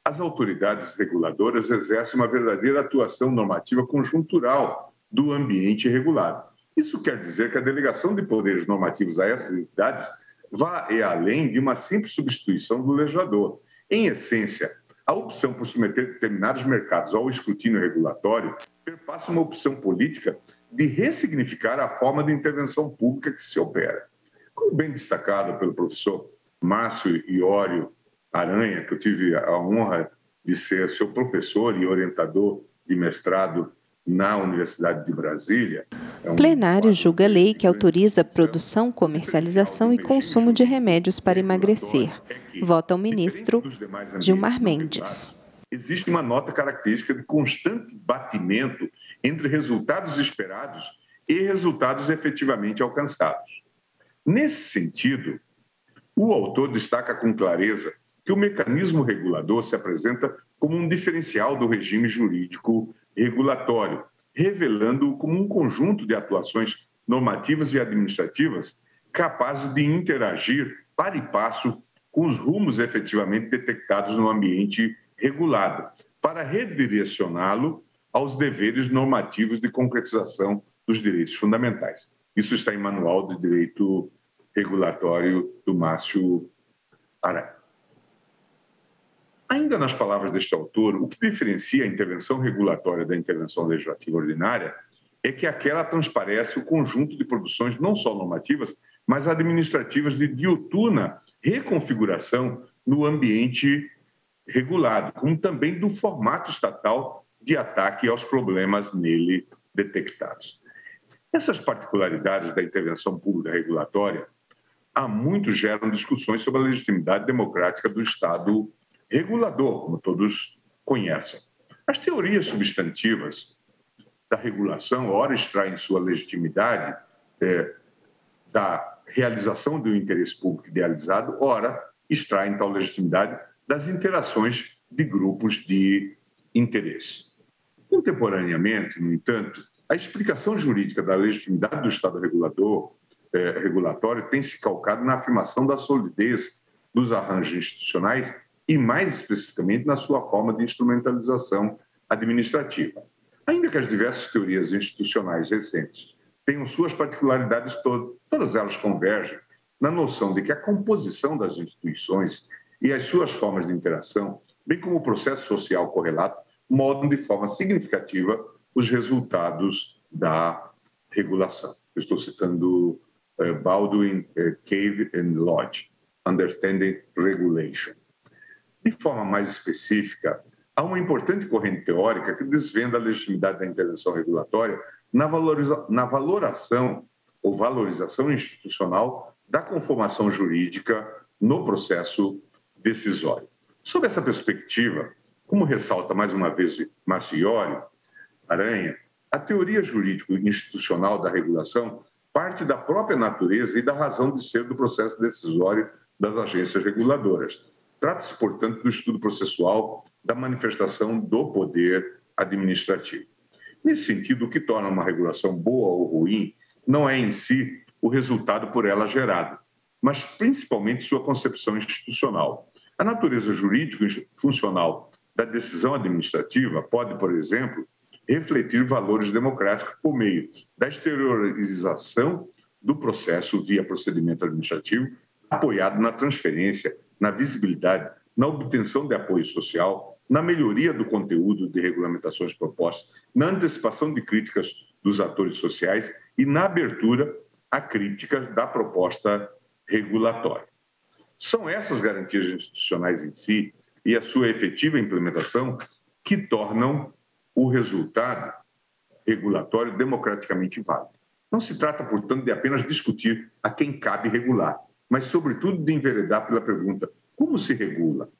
as autoridades reguladoras exercem uma verdadeira atuação normativa conjuntural do ambiente regulado. Isso quer dizer que a delegação de poderes normativos a essas entidades vai além de uma simples substituição do legislador. Em essência, a opção por submeter determinados mercados ao escrutínio regulatório perpassa uma opção política de ressignificar a forma de intervenção pública que se opera. Como bem destacado pelo professor Márcio Iório Aranha, que eu tive a honra de ser seu professor e orientador de mestrado na Universidade de Brasília. Plenário julga a lei que autoriza a produção, comercialização e consumo de remédios para emagrecer. Vota o ministro Gilmar Mendes. Existe uma nota característica de constante batimento entre resultados esperados e resultados efetivamente alcançados. Nesse sentido, o autor destaca com clareza que o mecanismo regulador se apresenta como um diferencial do regime jurídico regulatório, revelando-o como um conjunto de atuações normativas e administrativas capazes de interagir par e passo com os rumos efetivamente detectados no ambiente regulado, para redirecioná-lo aos deveres normativos de concretização dos direitos fundamentais. Isso está em Manual de Direito Regulatório do Márcio Aranha. Ainda nas palavras deste autor, o que diferencia a intervenção regulatória da intervenção legislativa ordinária é que aquela transparece o conjunto de produções não só normativas, mas administrativas de diuturna reconfiguração no ambiente regulado, como também do formato estatal de ataque aos problemas nele detectados. Essas particularidades da intervenção pública regulatória há muito geram discussões sobre a legitimidade democrática do Estado regulador, como todos conhecem. As teorias substantivas da regulação, ora extraem sua legitimidade da realização do interesse público idealizado, ora extraem tal legitimidade das interações de grupos de interesse. Contemporaneamente, no entanto, a explicação jurídica da legitimidade do Estado regulatório tem se calcado na afirmação da solidez dos arranjos institucionais e, mais especificamente, na sua forma de instrumentalização administrativa. Ainda que as diversas teorias institucionais recentes tenham suas particularidades todas elas convergem na noção de que a composição das instituições e as suas formas de interação, bem como o processo social correlato, moldam de forma significativa os resultados da regulação. Eu estou citando Baldwin, Cave and Lodge, Understanding Regulation. De forma mais específica, há uma importante corrente teórica que desvenda a legitimidade da intervenção regulatória na valoração ou valorização institucional da conformação jurídica no processo decisório. Sob essa perspectiva, como ressalta mais uma vez Marchiori Aranha, a teoria jurídico-institucional da regulação parte da própria natureza e da razão de ser do processo decisório das agências reguladoras. Trata-se, portanto, do estudo processual da manifestação do poder administrativo. Nesse sentido, o que torna uma regulação boa ou ruim não é em si o resultado por ela gerado, mas principalmente sua concepção institucional. A natureza jurídico-funcional da decisão administrativa pode, por exemplo, refletir valores democráticos por meio da exteriorização do processo via procedimento administrativo, apoiado na transferência, na visibilidade, na obtenção de apoio social, na melhoria do conteúdo de regulamentações propostas, na antecipação de críticas dos atores sociais e na abertura a críticas da proposta regulatória. São essas garantias institucionais em si e a sua efetiva implementação que tornam o resultado regulatório democraticamente válido. Não se trata, portanto, de apenas discutir a quem cabe regular, mas, sobretudo, de enveredar pela pergunta: como se regula?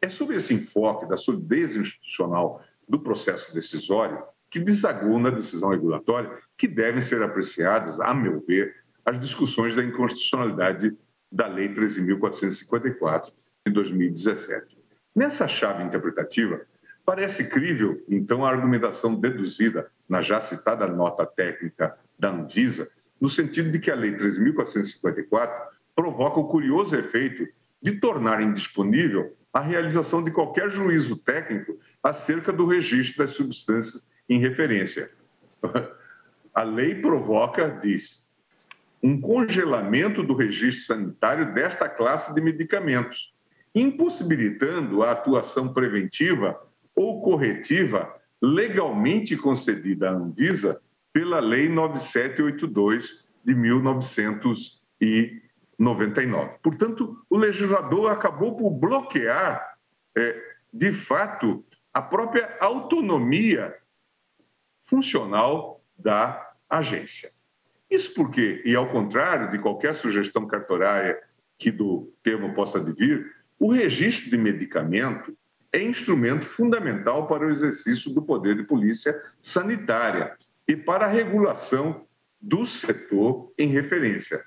É sobre esse enfoque da solidez institucional do processo decisório que desagou na decisão regulatória que devem ser apreciadas, a meu ver, as discussões da inconstitucionalidade da Lei 13.454, de 2017. Nessa chave interpretativa, parece crível, então, a argumentação deduzida na já citada nota técnica da Anvisa, no sentido de que a Lei 13.454 provoca o curioso efeito de tornar indisponível a realização de qualquer juízo técnico acerca do registro das substâncias em referência. A lei provoca, diz, um congelamento do registro sanitário desta classe de medicamentos, impossibilitando a atuação preventiva ou corretiva legalmente concedida à Anvisa pela Lei 9782 de 1999. Portanto, o legislador acabou por bloquear, de fato, a própria autonomia funcional da agência. Isso porque, e ao contrário de qualquer sugestão cartorária que do termo possa advir, o registro de medicamento é instrumento fundamental para o exercício do poder de polícia sanitária e para a regulação do setor em referência.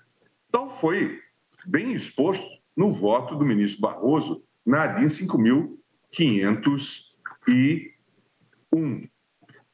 Tal foi bem exposto no voto do ministro Barroso na ADIM 5.501.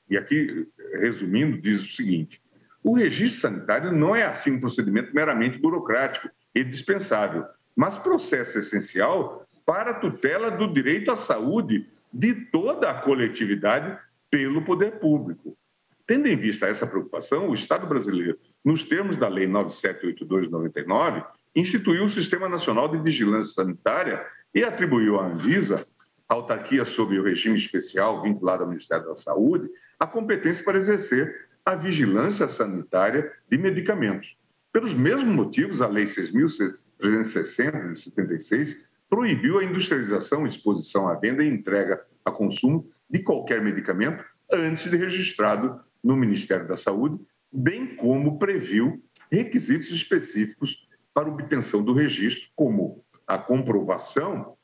E aqui, resumindo, diz o seguinte: o registro sanitário não é, assim, um procedimento meramente burocrático e dispensável, mas processo essencial para a tutela do direito à saúde de toda a coletividade pelo poder público. Tendo em vista essa preocupação, o Estado brasileiro, nos termos da Lei 9782 de 99, instituiu o Sistema Nacional de Vigilância Sanitária e atribuiu à Anvisa, autarquia sob o regime especial vinculado ao Ministério da Saúde, a competência para exercer a vigilância sanitária de medicamentos. Pelos mesmos motivos, a Lei 6.360 de 76 proibiu a industrialização, exposição à venda e entrega a consumo de qualquer medicamento antes de registrado no Ministério da Saúde, bem como previu requisitos específicos para obtenção do registro, como a comprovação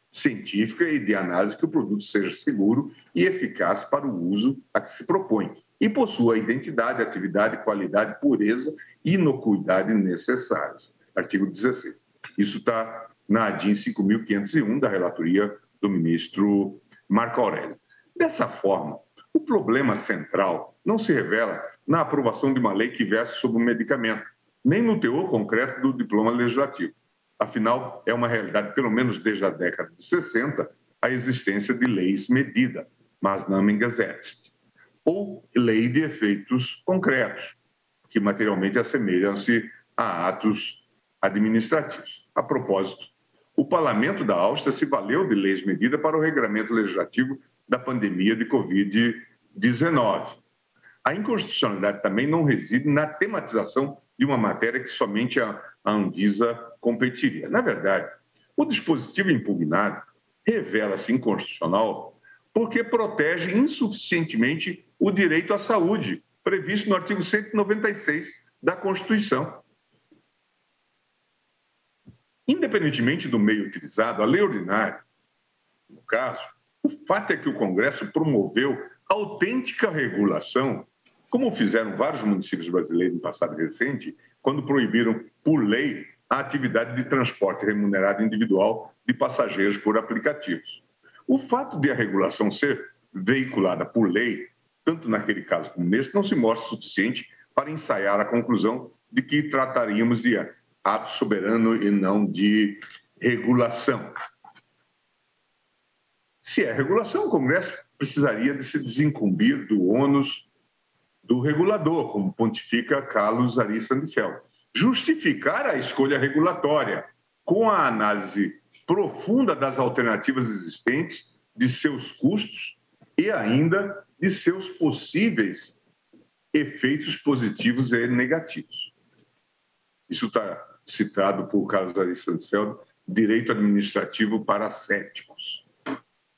científica e de análise que o produto seja seguro e eficaz para o uso a que se propõe e possua a identidade, atividade, qualidade, pureza e inocuidade necessárias. Artigo 16. Isso está na ADIM 5.501 da relatoria do ministro Marco Aurélio. Dessa forma, o problema central não se revela na aprovação de uma lei que verse sobre o medicamento, nem no teor concreto do diploma legislativo, Afinal, é uma realidade, pelo menos desde a década de 60, a existência de leis medida, Maßnahmen gesetzt, ou lei de efeitos concretos, que materialmente assemelham-se a atos administrativos. A propósito, o Parlamento da Áustria se valeu de leis medida para o regramento legislativo da pandemia de Covid-19. A inconstitucionalidade também não reside na tematização de uma matéria que somente a Anvisa competiria. Na verdade, o dispositivo impugnado revela-se inconstitucional porque protege insuficientemente o direito à saúde, previsto no artigo 196 da Constituição. Independentemente do meio utilizado, a lei ordinária, no caso, o fato é que o Congresso promoveu autêntica regulação, como fizeram vários municípios brasileiros no passado recente, quando proibiram, por lei, a atividade de transporte remunerado individual de passageiros por aplicativos. O fato de a regulação ser veiculada por lei, tanto naquele caso como neste, não se mostra suficiente para ensaiar a conclusão de que trataríamos de ato soberano e não de regulação. Se é regulação, o Congresso precisaria de se desincumbir do ônus do regulador, como pontifica Carlos Ari Sandfeld. Justificar a escolha regulatória com a análise profunda das alternativas existentes, de seus custos e ainda de seus possíveis efeitos positivos e negativos. Isso está citado por Carlos Ari Sandfeld, Direito Administrativo para Céticos.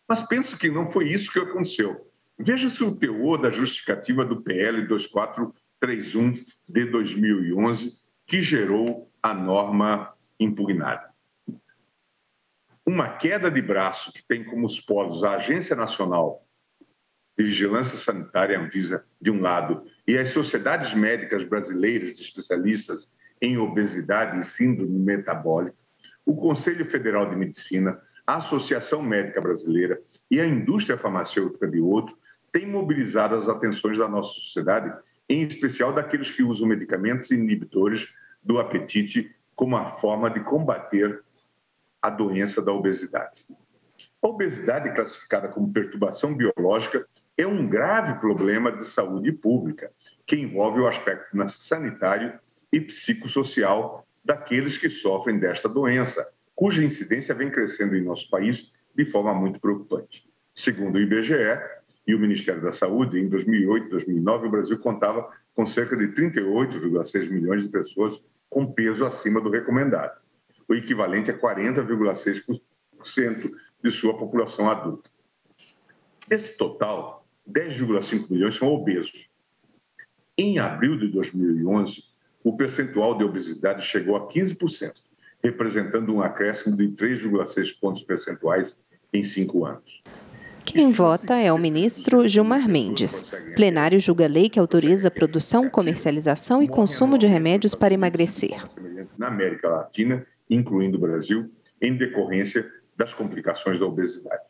Mas penso que não foi isso que aconteceu. Veja-se o teor da justificativa do PL 2431 de 2011, que gerou a norma impugnada. Uma queda de braço que tem como os polos a Agência Nacional de Vigilância Sanitária, Anvisa, de um lado, e as sociedades médicas brasileiras de especialistas em obesidade e síndrome metabólica, o Conselho Federal de Medicina, a Associação Médica Brasileira e a indústria farmacêutica de outro, têm mobilizado as atenções da nossa sociedade, em especial daqueles que usam medicamentos inibidores do apetite como a forma de combater a doença da obesidade. A obesidade, classificada como perturbação biológica, é um grave problema de saúde pública, que envolve o aspecto sanitário e psicossocial daqueles que sofrem desta doença, cuja incidência vem crescendo em nosso país de forma muito preocupante. Segundo o IBGE e o Ministério da Saúde, em 2008 e 2009, o Brasil contava com cerca de 38,6 milhões de pessoas com peso acima do recomendado, o equivalente a 40,6% de sua população adulta. Desse total, 10,5 milhões são obesos. Em abril de 2011, o percentual de obesidade chegou a 15%, representando um acréscimo de 3,6 pontos percentuais em 5 anos. Quem vota é o ministro Gilmar Mendes. O plenário julga a lei que autoriza a produção, comercialização e consumo de remédios para emagrecer. Na América Latina, incluindo o Brasil, em decorrência das complicações da obesidade.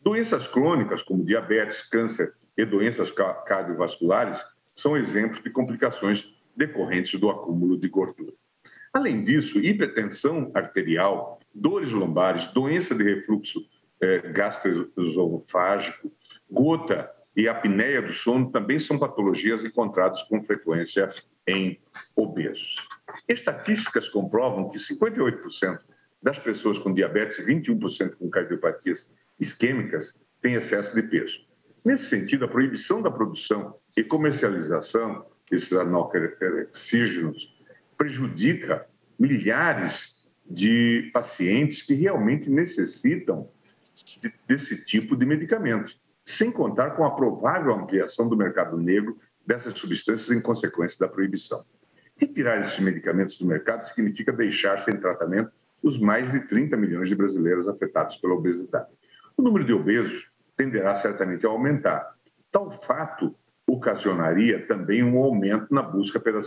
Doenças crônicas, como diabetes, câncer e doenças cardiovasculares, são exemplos de complicações decorrentes do acúmulo de gordura. Além disso, hipertensão arterial, dores lombares, doença de refluxo gastroesofágico, gota e apneia do sono também são patologias encontradas com frequência em obesos. Estatísticas comprovam que 58% das pessoas com diabetes e 21% com cardiopatias isquêmicas têm excesso de peso. Nesse sentido, a proibição da produção e comercialização desses anoxígenos prejudica milhares de pacientes que realmente necessitam desse tipo de medicamento, sem contar com a provável ampliação do mercado negro dessas substâncias em consequência da proibição. Retirar esses medicamentos do mercado significa deixar sem tratamento os mais de 30 milhões de brasileiros afetados pela obesidade. O número de obesos tenderá certamente a aumentar. Tal fato ocasionaria também um aumento na busca pela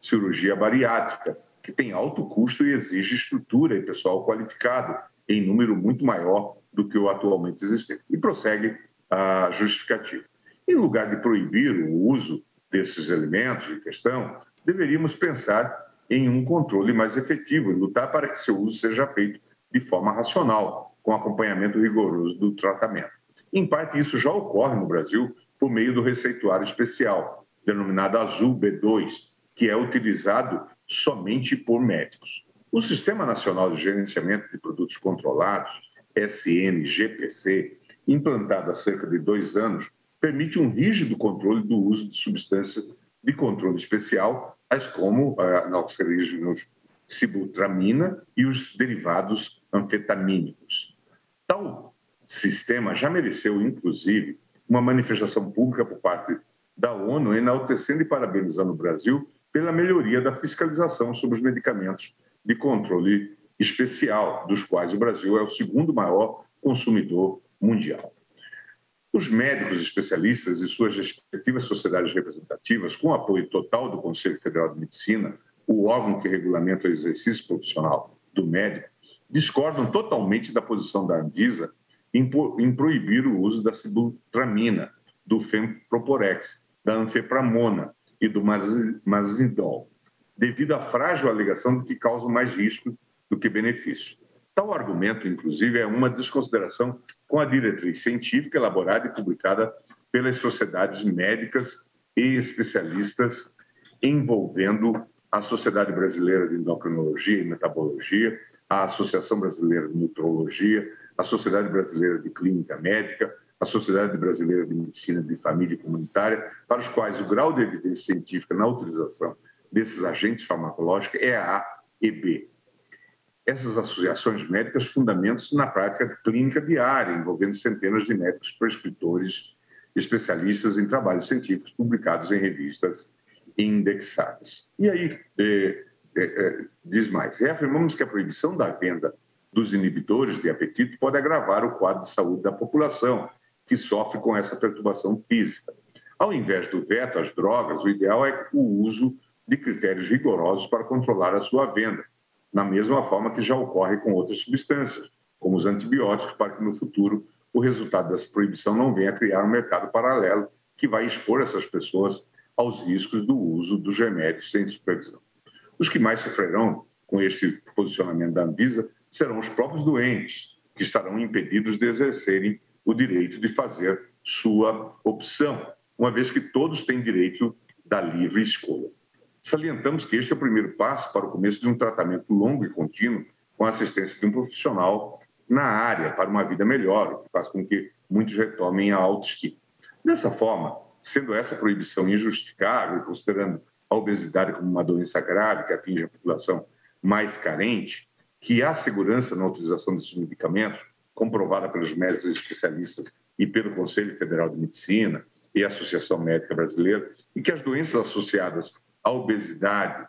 cirurgia bariátrica, que tem alto custo e exige estrutura e pessoal qualificado, em número muito maior do que o atualmente existente. E prossegue a justificativa. Em lugar de proibir o uso desses elementos em questão, deveríamos pensar em um controle mais efetivo e lutar para que seu uso seja feito de forma racional, com acompanhamento rigoroso do tratamento. Em parte, isso já ocorre no Brasil por meio do receituário especial, denominado Azul B2, que é utilizado somente por médicos. O Sistema Nacional de Gerenciamento de Produtos Controlados, SNGPC, implantado há cerca de 2 anos, permite um rígido controle do uso de substâncias de controle especial, tais como anoxerígenos, sibutramina e os derivados anfetamínicos. Tal sistema já mereceu, inclusive, uma manifestação pública por parte da ONU, enaltecendo e parabenizando o Brasil pela melhoria da fiscalização sobre os medicamentos de controle especial, dos quais o Brasil é o segundo maior consumidor mundial. Os médicos especialistas e suas respectivas sociedades representativas, com o apoio total do Conselho Federal de Medicina, o órgão que regulamenta o exercício profissional do médico, discordam totalmente da posição da Anvisa em proibir o uso da sibutramina, do Femproporex, da anfepramona e do mazidol, devido à frágil alegação de que causam mais risco do que benefício. Tal argumento, inclusive, é uma desconsideração com a diretriz científica elaborada e publicada pelas sociedades médicas e especialistas envolvendo a Sociedade Brasileira de Endocrinologia e Metabologia, a Associação Brasileira de Nutrologia, a Sociedade Brasileira de Clínica Médica, a Sociedade Brasileira de Medicina de Família e Comunitária, para os quais o grau de evidência científica na utilização desses agentes farmacológicos é A e B. Essas associações médicas fundamentam-se na prática clínica diária, envolvendo centenas de médicos prescritores, especialistas em trabalhos científicos publicados em revistas indexadas. E aí, diz mais, reafirmamos que a proibição da venda dos inibidores de apetite pode agravar o quadro de saúde da população, que sofre com essa perturbação física. Ao invés do veto às drogas, o ideal é o uso de critérios rigorosos para controlar a sua venda, na mesma forma que já ocorre com outras substâncias, como os antibióticos, para que no futuro o resultado dessa proibição não venha a criar um mercado paralelo que vai expor essas pessoas aos riscos do uso dos remédios sem supervisão. Os que mais sofrerão com este posicionamento da Anvisa serão os próprios doentes, que estarão impedidos de exercerem o direito de fazer sua opção, uma vez que todos têm direito da livre escolha. Salientamos que este é o primeiro passo para o começo de um tratamento longo e contínuo com a assistência de um profissional na área para uma vida melhor, o que faz com que muitos retomem a autoestima. Dessa forma, sendo essa proibição injustificável e considerando a obesidade como uma doença grave que atinge a população mais carente, que há segurança na utilização desses medicamentos, comprovada pelos médicos especialistas e pelo Conselho Federal de Medicina e a Associação Médica Brasileira, e que as doenças associadas à obesidade,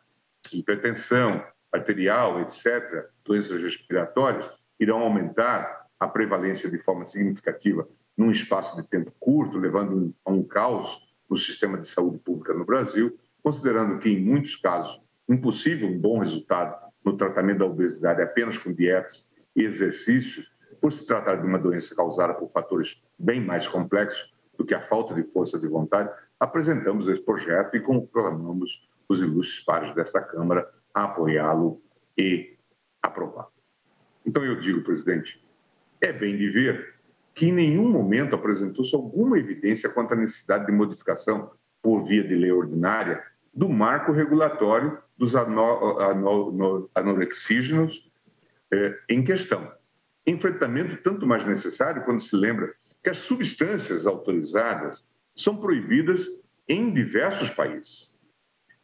hipertensão arterial, etc., doenças respiratórias, irão aumentar a prevalência de forma significativa num espaço de tempo curto, levando a um caos no sistema de saúde pública no Brasil, considerando que, em muitos casos, impossível um bom resultado no tratamento da obesidade apenas com dietas e exercícios, por se tratar de uma doença causada por fatores bem mais complexos do que a falta de força de vontade, apresentamos esse projeto e conclamamos os ilustres pares desta Câmara a apoiá-lo e aprová-lo. Então, eu digo, presidente, é bem de ver que em nenhum momento apresentou-se alguma evidência quanto à necessidade de modificação por via de lei ordinária do marco regulatório dos anorexígenos em questão. Enfrentamento tanto mais necessário quando se lembra que as substâncias autorizadas são proibidas em diversos países.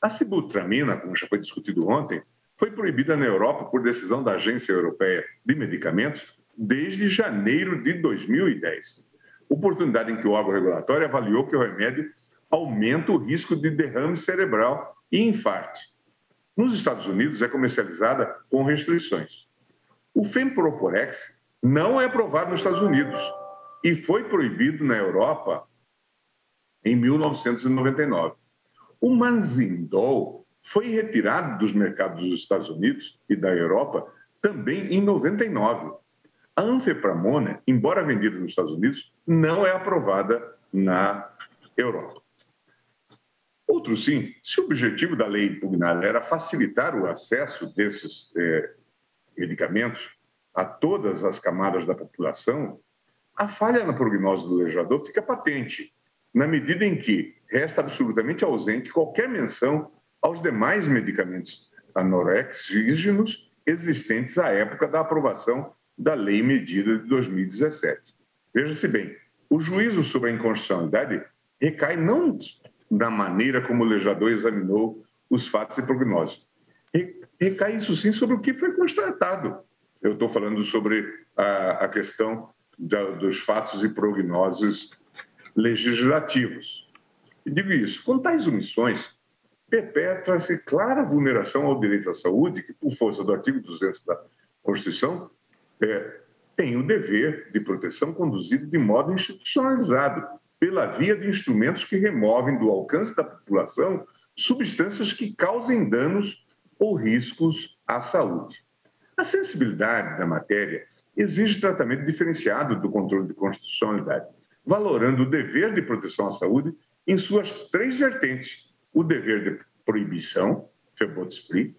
A sibutramina, como já foi discutido ontem, foi proibida na Europa por decisão da Agência Europeia de Medicamentos desde janeiro de 2010, oportunidade em que o órgão regulatório avaliou que o remédio aumenta o risco de derrame cerebral e infarto. Nos Estados Unidos é comercializada com restrições. O Femproporex não é aprovado nos Estados Unidos e foi proibido na Europa em 1999. O Mazidol foi retirado dos mercados dos Estados Unidos e da Europa também em 99. A anfepramona, embora vendida nos Estados Unidos, não é aprovada na Europa. Outro sim, se o objetivo da lei impugnada era facilitar o acesso desses medicamentos a todas as camadas da população, a falha na prognose do legislador fica patente, na medida em que resta absolutamente ausente qualquer menção aos demais medicamentos anorexígenos existentes à época da aprovação da Lei Medida de 2017. Veja-se bem, o juízo sobre a inconstitucionalidade recai não na maneira como o legislador examinou os fatos e prognósticos. Recai, isso sim, sobre o que foi constatado. Eu estou falando sobre a questão dos fatos e prognósticos legislativos. E digo isso, com tais omissões, perpetra-se clara vulneração ao direito à saúde, que, por força do artigo 200 da Constituição, tem o dever de proteção conduzido de modo institucionalizado, pela via de instrumentos que removem do alcance da população substâncias que causem danos ou riscos à saúde. A sensibilidade da matéria exige tratamento diferenciado do controle de constitucionalidade, valorando o dever de proteção à saúde em suas três vertentes: o dever de proibição, verbotsfree,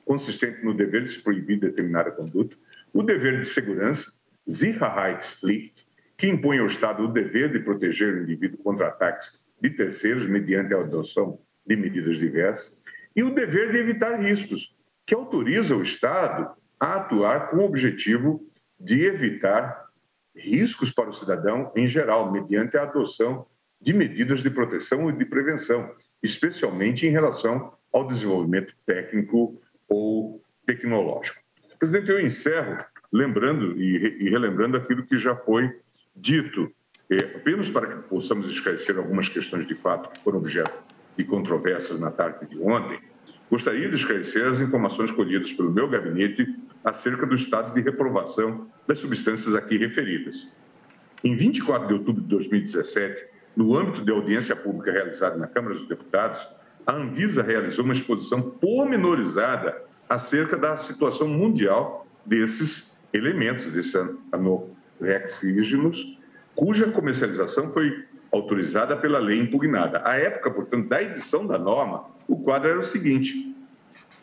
consistente no dever de se proibir determinada conduta; o dever de segurança, Sicherheitspflicht, que impõe ao Estado o dever de proteger o indivíduo contra ataques de terceiros mediante a adoção de medidas diversas; e o dever de evitar riscos, que autoriza o Estado a atuar com o objetivo de evitar riscos para o cidadão em geral, mediante a adoção de medidas de proteção e de prevenção, especialmente em relação ao desenvolvimento técnico ou tecnológico. Presidente, eu encerro lembrando e relembrando aquilo que já foi dito, apenas para que possamos esclarecer algumas questões de fato que foram objeto de controvérsias na tarde de ontem. Gostaria de esclarecer as informações colhidas pelo meu gabinete acerca do estado de reprovação das substâncias aqui referidas. Em 24 de outubro de 2017, no âmbito de audiência pública realizada na Câmara dos Deputados, a Anvisa realizou uma exposição pormenorizada acerca da situação mundial desses elementos, desses anorexígenos, cuja comercialização foi autorizada pela lei impugnada. À época, portanto, da edição da norma, o quadro era o seguinte: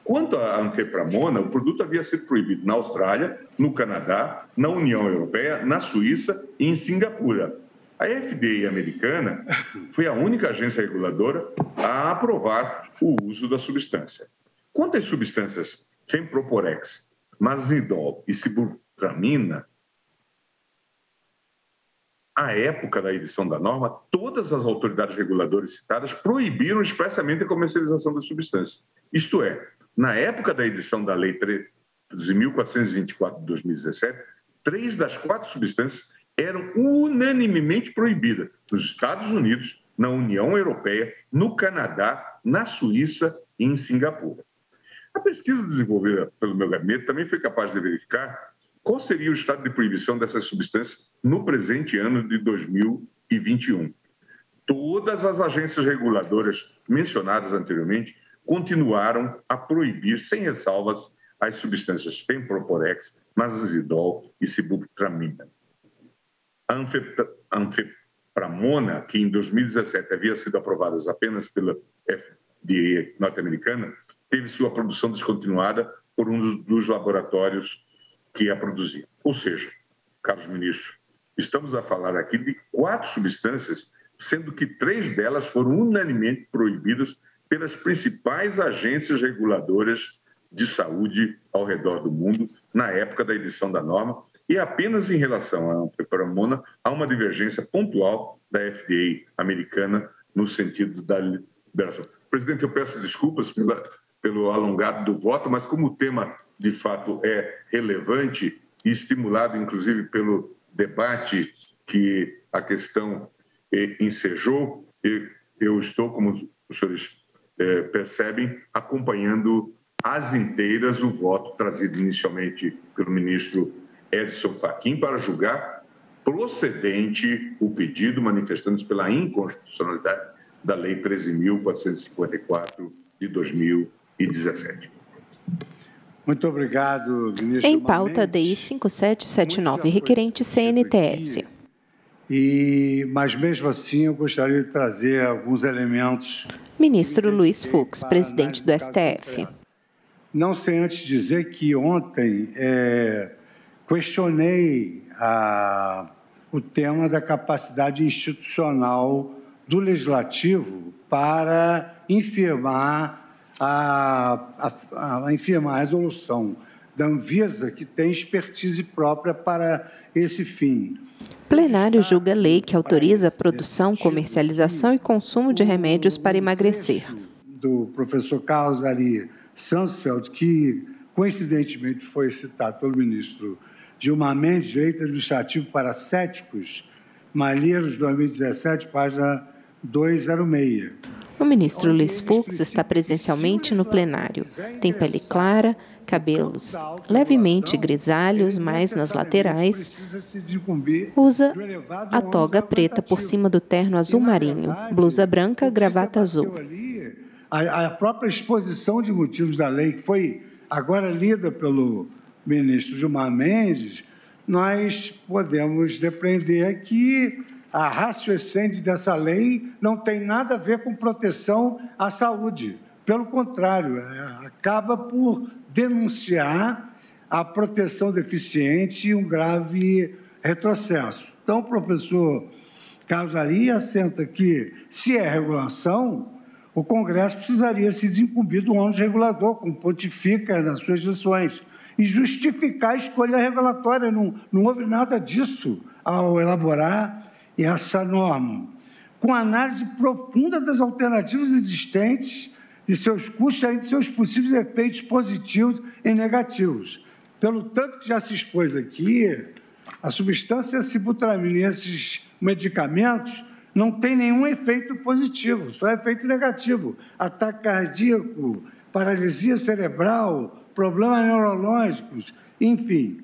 quanto à anfepramona, o produto havia sido proibido na Austrália, no Canadá, na União Europeia, na Suíça e em Singapura. A FDA americana foi a única agência reguladora a aprovar o uso da substância. Quanto às substâncias Femproporex, Mazidol e Sibutramina, à época da edição da norma, todas as autoridades reguladoras citadas proibiram expressamente a comercialização das substâncias. Isto é, na época da edição da Lei 13.424 de 2017, 3 das 4 substâncias eram unanimemente proibidas nos Estados Unidos, na União Europeia, no Canadá, na Suíça e em Singapura. A pesquisa desenvolvida pelo meu gabinete também foi capaz de verificar qual seria o estado de proibição dessas substâncias no presente ano de 2021. Todas as agências reguladoras mencionadas anteriormente continuaram a proibir, sem ressalvas, as substâncias Femproporex, Mazidol e Sibutramina. A anfepramona, que em 2017 havia sido aprovada apenas pela FDA norte-americana, teve sua produção descontinuada por um dos laboratórios que a produzia. Ou seja, caros ministros, estamos a falar aqui de 4 substâncias, sendo que 3 delas foram unanimemente proibidas pelas principais agências reguladoras de saúde ao redor do mundo na época da edição da norma, e apenas em relação à anfepramona há uma divergência pontual da FDA americana no sentido da liberação. Presidente, eu peço desculpas pelo alongado do voto, mas como o tema, de fato, é relevante e estimulado, inclusive, pelo debate que a questão ensejou, eu estou, como os senhores percebem, acompanhando às inteiras o voto trazido inicialmente pelo ministro Edson Fachin para julgar procedente o pedido manifestando-se pela inconstitucionalidade da Lei 13.454 de 2017. Muito obrigado, ministro. Em pauta, DI 5779, requerente CNTS. Mas, mesmo assim, eu gostaria de trazer alguns elementos. Ministro Luiz Fux, presidente do STF. Não sei antes dizer que ontem questionei o tema da capacidade institucional do Legislativo para infirmar a resolução da Anvisa, que tem expertise própria para esse fim. Plenário julga lei que autoriza a produção, comercialização e consumo de remédios para emagrecer. Do professor Carlos Ari Sansfeld, que coincidentemente foi citado pelo ministro Gilmar Mendes, Direito Administrativo para Céticos, Malheiros, 2017, página 206. O ministro Luiz Fux está presencialmente no plenário. Tem pele clara, cabelos levemente grisalhos, mais nas laterais. Usa a toga preta por cima do terno azul marinho, blusa branca, gravata azul. A própria exposição de motivos da lei, que foi agora lida pelo ministro Gilmar Mendes, nós podemos depreender que a ratio essência dessa lei não tem nada a ver com proteção à saúde. Pelo contrário, acaba por denunciar a proteção deficiente e um grave retrocesso. Então, o professor Carlos Ari assenta que, se é regulação, o Congresso precisaria se desincumbir do ônus regulador, como pontifica nas suas lições, e justificar a escolha regulatória. Não houve nada disso ao elaborar essa norma, com análise profunda das alternativas existentes, de seus custos e de seus possíveis efeitos positivos e negativos. Pelo tanto que já se expôs aqui, a substância sibutramina e esses medicamentos não tem nenhum efeito positivo, só efeito negativo. Ataque cardíaco, paralisia cerebral, problemas neurológicos, enfim.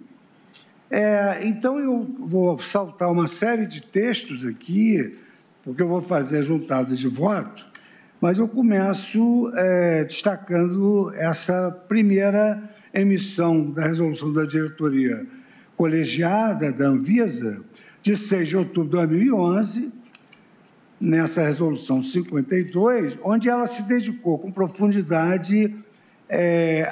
Então, eu vou saltar uma série de textos aqui, porque eu vou fazer a juntada de voto, mas eu começo destacando essa primeira emissão da resolução da diretoria colegiada da Anvisa, de 6 de outubro de 2011, nessa resolução 52, onde ela se dedicou com profundidade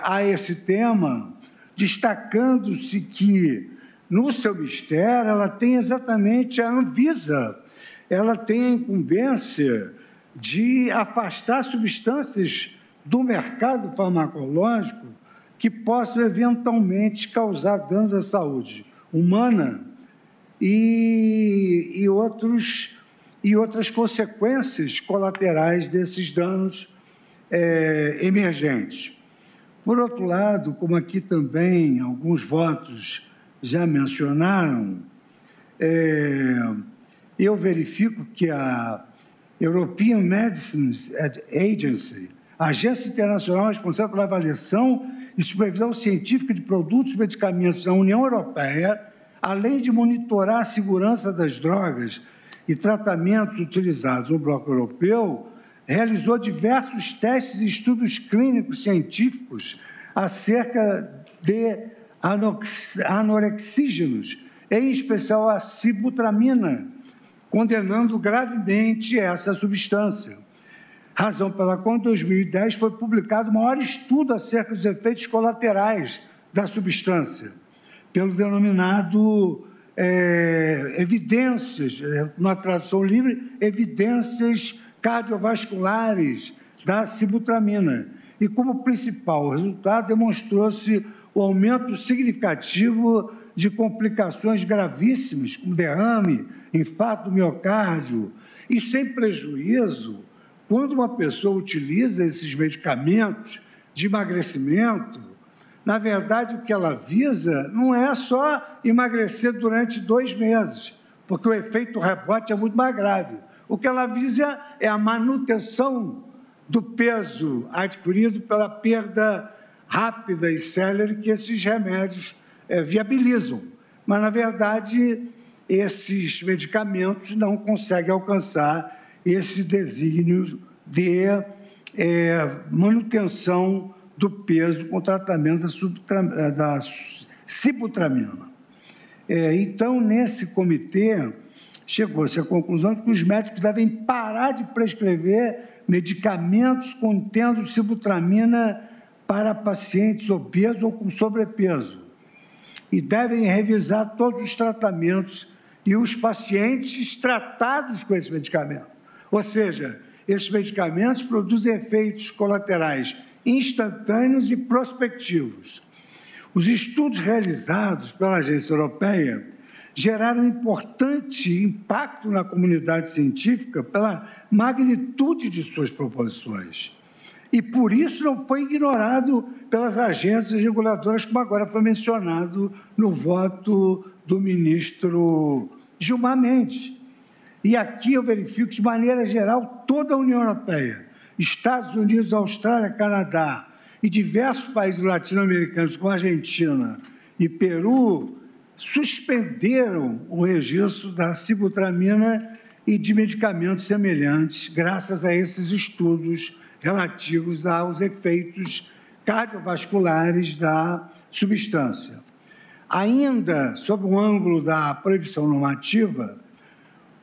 a esse tema, destacando-se que, no seu mistério, ela tem exatamente a Anvisa, ela tem a incumbência de afastar substâncias do mercado farmacológico que possam eventualmente causar danos à saúde humana e outras consequências colaterais desses danos emergentes. Por outro lado, como aqui também alguns votos já mencionaram, eu verifico que a European Medicines Agency, a agência internacional responsável pela avaliação e supervisão científica de produtos e medicamentos na União Europeia, além de monitorar a segurança das drogas e tratamentos utilizados no bloco europeu, realizou diversos testes e estudos clínicos científicos acerca de anorexígenos, em especial a sibutramina, condenando gravemente essa substância. Razão pela qual, em 2010, foi publicado o maior estudo acerca dos efeitos colaterais da substância, pelo denominado evidências, numa tradução livre, evidências cardiovasculares da sibutramina. E, como principal resultado, demonstrou-se o aumento significativo de complicações gravíssimas, como derrame, infarto do miocárdio, e sem prejuízo, quando uma pessoa utiliza esses medicamentos de emagrecimento, na verdade, o que ela visa não é só emagrecer durante 2 meses, porque o efeito rebote é muito mais grave. O que ela visa é a manutenção do peso adquirido pela perda rápida e célere que esses remédios viabilizam. Mas, na verdade, esses medicamentos não conseguem alcançar esse desígnio de manutenção do peso com tratamento da sibutramina. Então, nesse comitê, chegou-se à conclusão de que os médicos devem parar de prescrever medicamentos contendo sibutramina para pacientes obesos ou com sobrepeso e devem revisar todos os tratamentos e os pacientes tratados com esse medicamento. Ou seja, esses medicamentos produzem efeitos colaterais instantâneos e prospectivos. Os estudos realizados pela Agência Europeia geraram importante impacto na comunidade científica pela magnitude de suas proposições. E, por isso, não foi ignorado pelas agências reguladoras, como agora foi mencionado no voto do ministro Gilmar Mendes. E aqui eu verifico, de maneira geral, toda a União Europeia, Estados Unidos, Austrália, Canadá e diversos países latino-americanos, como a Argentina e Peru, suspenderam o registro da sibutramina e de medicamentos semelhantes, graças a esses estudos relativos aos efeitos cardiovasculares da substância. Ainda, sob o ângulo da proibição normativa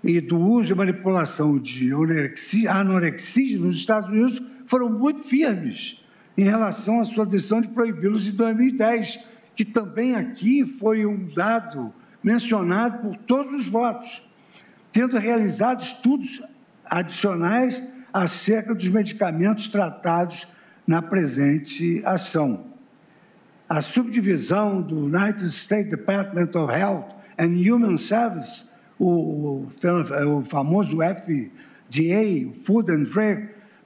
e do uso e manipulação de anorexia nos Estados Unidos, foram muito firmes em relação à sua decisão de proibi-los em 2010, que também aqui foi um dado mencionado por todos os votos, tendo realizado estudos adicionais acerca dos medicamentos tratados na presente ação. A subdivisão do United States Department of Health and Human Services, o famoso FDA, o Food and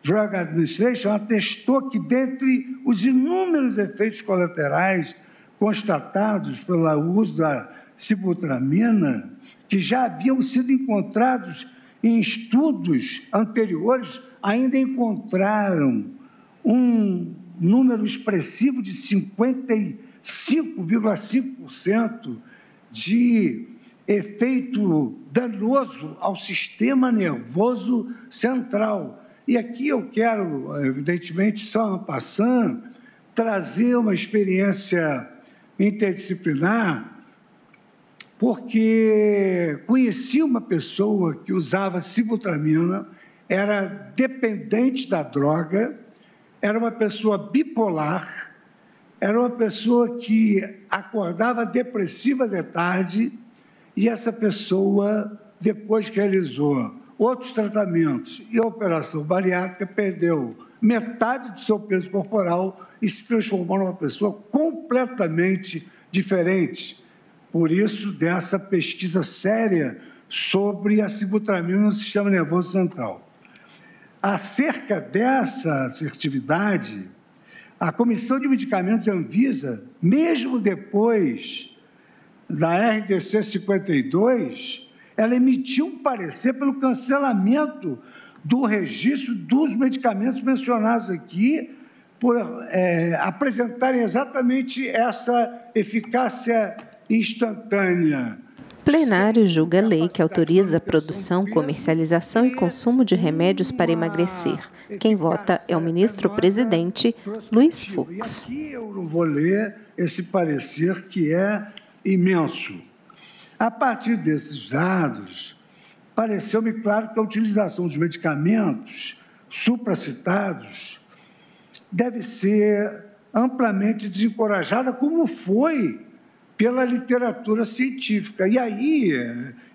Drug Administration, atestou que, dentre os inúmeros efeitos colaterais constatados pelo uso da sibutramina, que já haviam sido encontrados em estudos anteriores, ainda encontraram um número expressivo de 55,5% de efeito danoso ao sistema nervoso central. E aqui eu quero, evidentemente, só en passant, trazer uma experiência interdisciplinar, porque conheci uma pessoa que usava sibutramina, era dependente da droga, era uma pessoa bipolar, era uma pessoa que acordava depressiva de tarde, e essa pessoa, depois que realizou outros tratamentos e a operação bariátrica, perdeu metade do seu peso corporal e se transformou numa pessoa completamente diferente. Por isso, dessa pesquisa séria sobre a sibutramina no sistema nervoso central. Acerca dessa assertividade, a Comissão de Medicamentos Anvisa, mesmo depois da RDC 52, ela emitiu um parecer pelo cancelamento do registro dos medicamentos mencionados aqui, por apresentarem exatamente essa eficácia instantânea. Plenário julga a lei que autoriza a produção, comercialização e consumo de remédios para emagrecer. Quem vota é o ministro-presidente Luiz Fux. Aqui eu não vou ler esse parecer que é imenso. A partir desses dados, pareceu-me claro que a utilização dos medicamentos supracitados deve ser amplamente desencorajada, como foi pela literatura científica. E aí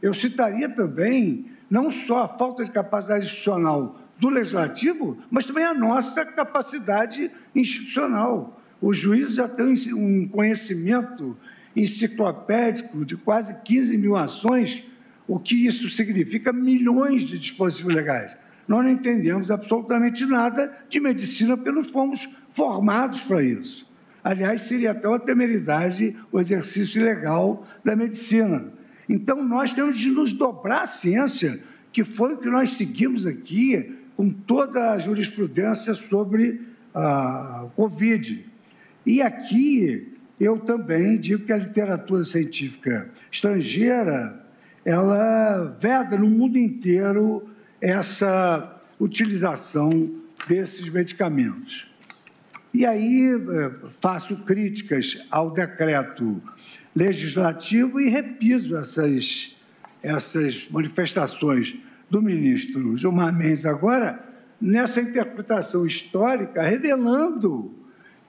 eu citaria também não só a falta de capacidade institucional do Legislativo, mas também a nossa capacidade institucional. Os juízes já têm um conhecimento enciclopédico de quase 15 mil ações, o que isso significa milhões de dispositivos legais. Nós não entendemos absolutamente nada de medicina porque não fomos formados para isso. Aliás, seria até uma temeridade o exercício ilegal da medicina. Então, nós temos de nos dobrar à ciência, que foi o que nós seguimos aqui com toda a jurisprudência sobre a Covid. E aqui eu também digo que a literatura científica estrangeira, ela veda no mundo inteiro essa utilização desses medicamentos. E aí faço críticas ao decreto legislativo e repiso essas essas manifestações do ministro Gilmar Mendes agora nessa interpretação histórica, revelando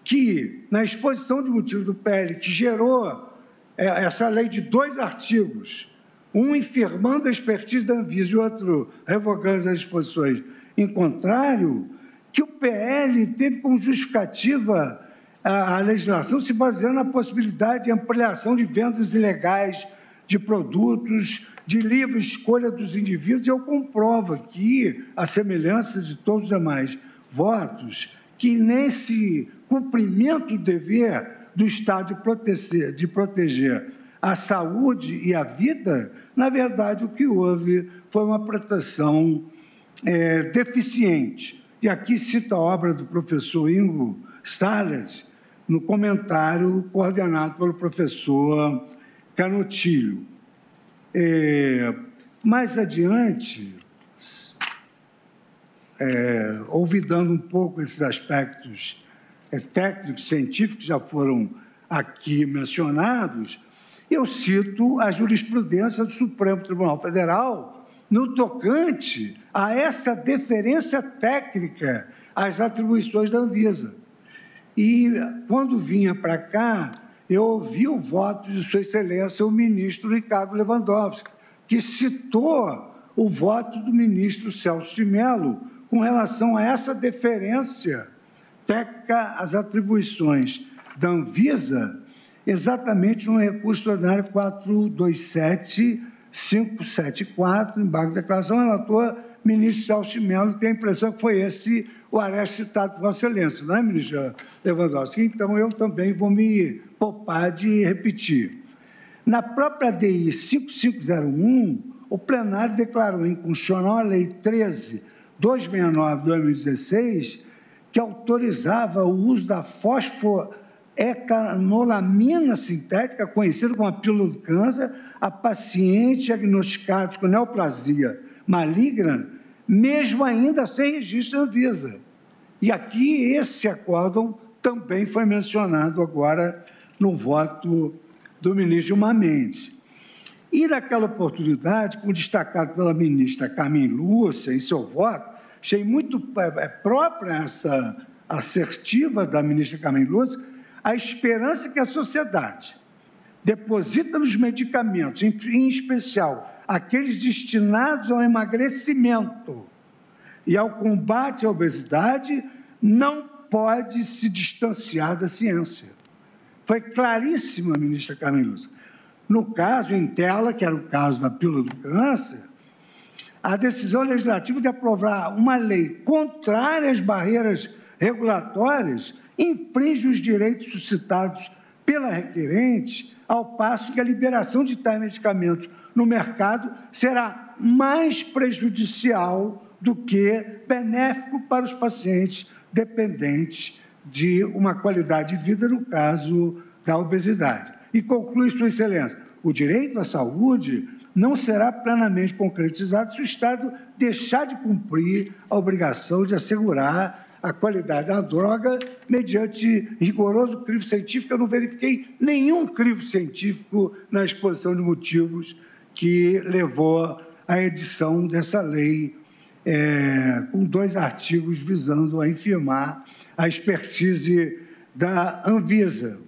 que, na exposição de motivos do PL, que gerou essa lei de 2 artigos, um infirmando a expertise da Anvisa e outro revogando as disposições em contrário, que o PL teve como justificativa a legislação se baseando na possibilidade de ampliação de vendas ilegais de produtos, de livre escolha dos indivíduos. Eu comprovo aqui, a semelhança de todos os demais votos, que nesse cumprimento do dever do Estado de proteger a saúde e a vida, na verdade, o que houve foi uma proteção deficiente. E aqui cito a obra do professor Ingo Stahlert, no comentário coordenado pelo professor Canotilho. Mais adiante, olvidando um pouco esses aspectos técnicos, científicos, que já foram aqui mencionados, eu cito a jurisprudência do Supremo Tribunal Federal no tocante a essa deferência técnica às atribuições da Anvisa. E, quando vinha para cá, eu ouvi o voto de Sua Excelência, o ministro Ricardo Lewandowski, que citou o voto do ministro Celso de Mello com relação a essa deferência técnica às atribuições da Anvisa, exatamente no recurso ordinário 427.574, embargo de declaração, relator ministro Celso de Mello, tem a impressão que foi esse o areste citado por Vossa Excelência, não é, ministro Lewandowski? Então, eu também vou me poupar de repetir. Na própria DI 5501, o plenário declarou inconstitucional a Lei 13.269 de 2016, que autorizava o uso da fosfoetanolamina sintética, conhecida como a pílula do câncer, a pacientes diagnosticados com neoplasia maligna, mesmo ainda sem registro da Anvisa. E aqui esse acórdão também foi mencionado agora no voto do ministro Gilmar Mendes. E naquela oportunidade, como destacado pela ministra Carmen Lúcia em seu voto, achei muito própria essa assertiva da ministra Carmen Lúcia, a esperança que a sociedade deposita nos medicamentos, em especial aqueles destinados ao emagrecimento e ao combate à obesidade, não pode se distanciar da ciência. Foi claríssima a ministra Carmen Lúcia. No caso, em tela, que era o caso da pílula do câncer, a decisão legislativa de aprovar uma lei contrária às barreiras regulatórias infringe os direitos suscitados pela requerente, ao passo que a liberação de tais medicamentos no mercado será mais prejudicial do que benéfico para os pacientes dependentes de uma qualidade de vida, no caso da obesidade. E conclui Sua Excelência, o direito à saúde não será plenamente concretizado se o Estado deixar de cumprir a obrigação de assegurar a qualidade da droga mediante rigoroso crivo científico. Eu não verifiquei nenhum crivo científico na exposição de motivos que levou à edição dessa lei, com 2 artigos visando a infirmar a expertise da Anvisa.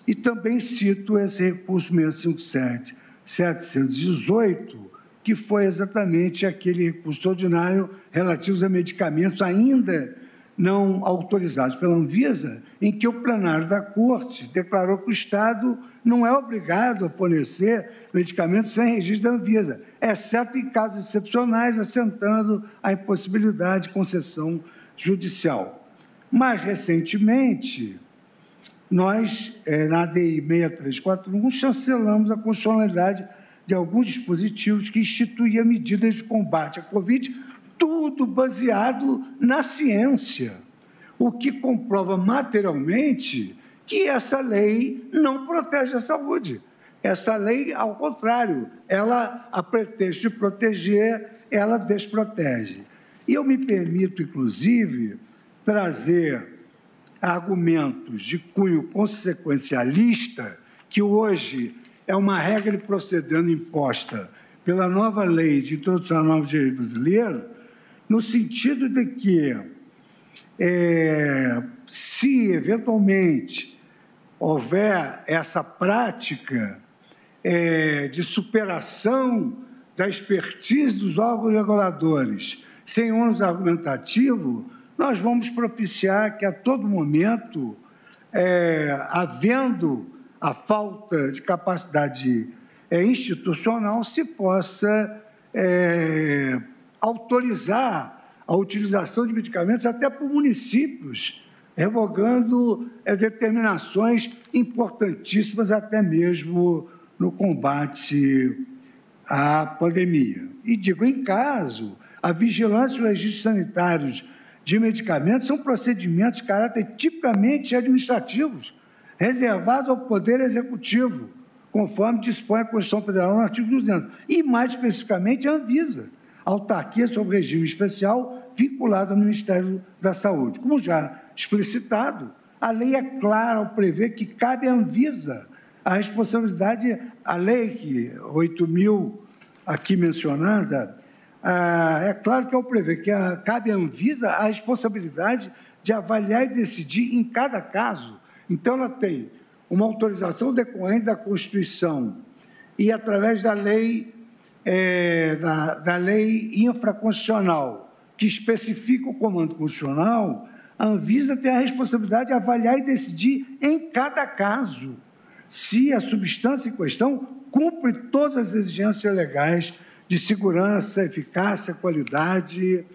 E também cito esse recurso 657.718, que foi exatamente aquele recurso ordinário relativo a medicamentos ainda não autorizados pela Anvisa, em que o plenário da Corte declarou que o Estado não é obrigado a fornecer medicamentos sem registro da Anvisa, exceto em casos excepcionais, assentando a impossibilidade de concessão judicial. Mais recentemente, nós, na ADI 6341, chancelamos a constitucionalidade de alguns dispositivos que instituíam medidas de combate à Covid, tudo baseado na ciência, o que comprova materialmente que essa lei não protege a saúde. Essa lei, ao contrário, ela, a pretexto de proteger, ela desprotege. E eu me permito, inclusive, trazer argumentos de cunho consequencialista, que hoje é uma regra de procedendo imposta pela nova lei de introdução ao novo direito brasileiro, no sentido de que, se eventualmente houver essa prática de superação da expertise dos órgãos reguladores sem ônus argumentativo, nós vamos propiciar que, a todo momento, havendo a falta de capacidade institucional, se possa autorizar a utilização de medicamentos até por municípios, revogando determinações importantíssimas até mesmo no combate à pandemia. E digo, em caso, a vigilância e os registros sanitários de medicamentos são procedimentos de caráter tipicamente administrativos, reservados ao Poder Executivo, conforme dispõe a Constituição Federal no artigo 200, e, mais especificamente, a Anvisa, autarquia sob regime especial vinculado ao Ministério da Saúde. Como já explicitado, a lei é clara ao prever que cabe à Anvisa a responsabilidade, a lei 8.000 aqui mencionada, é claro que ao prever que cabe à Anvisa a responsabilidade de avaliar e decidir em cada caso. Então, ela tem uma autorização decorrente da Constituição e, através da lei, da lei infraconstitucional, que especifica o comando constitucional, a Anvisa tem a responsabilidade de avaliar e decidir em cada caso se a substância em questão cumpre todas as exigências legais de segurança, eficácia, qualidade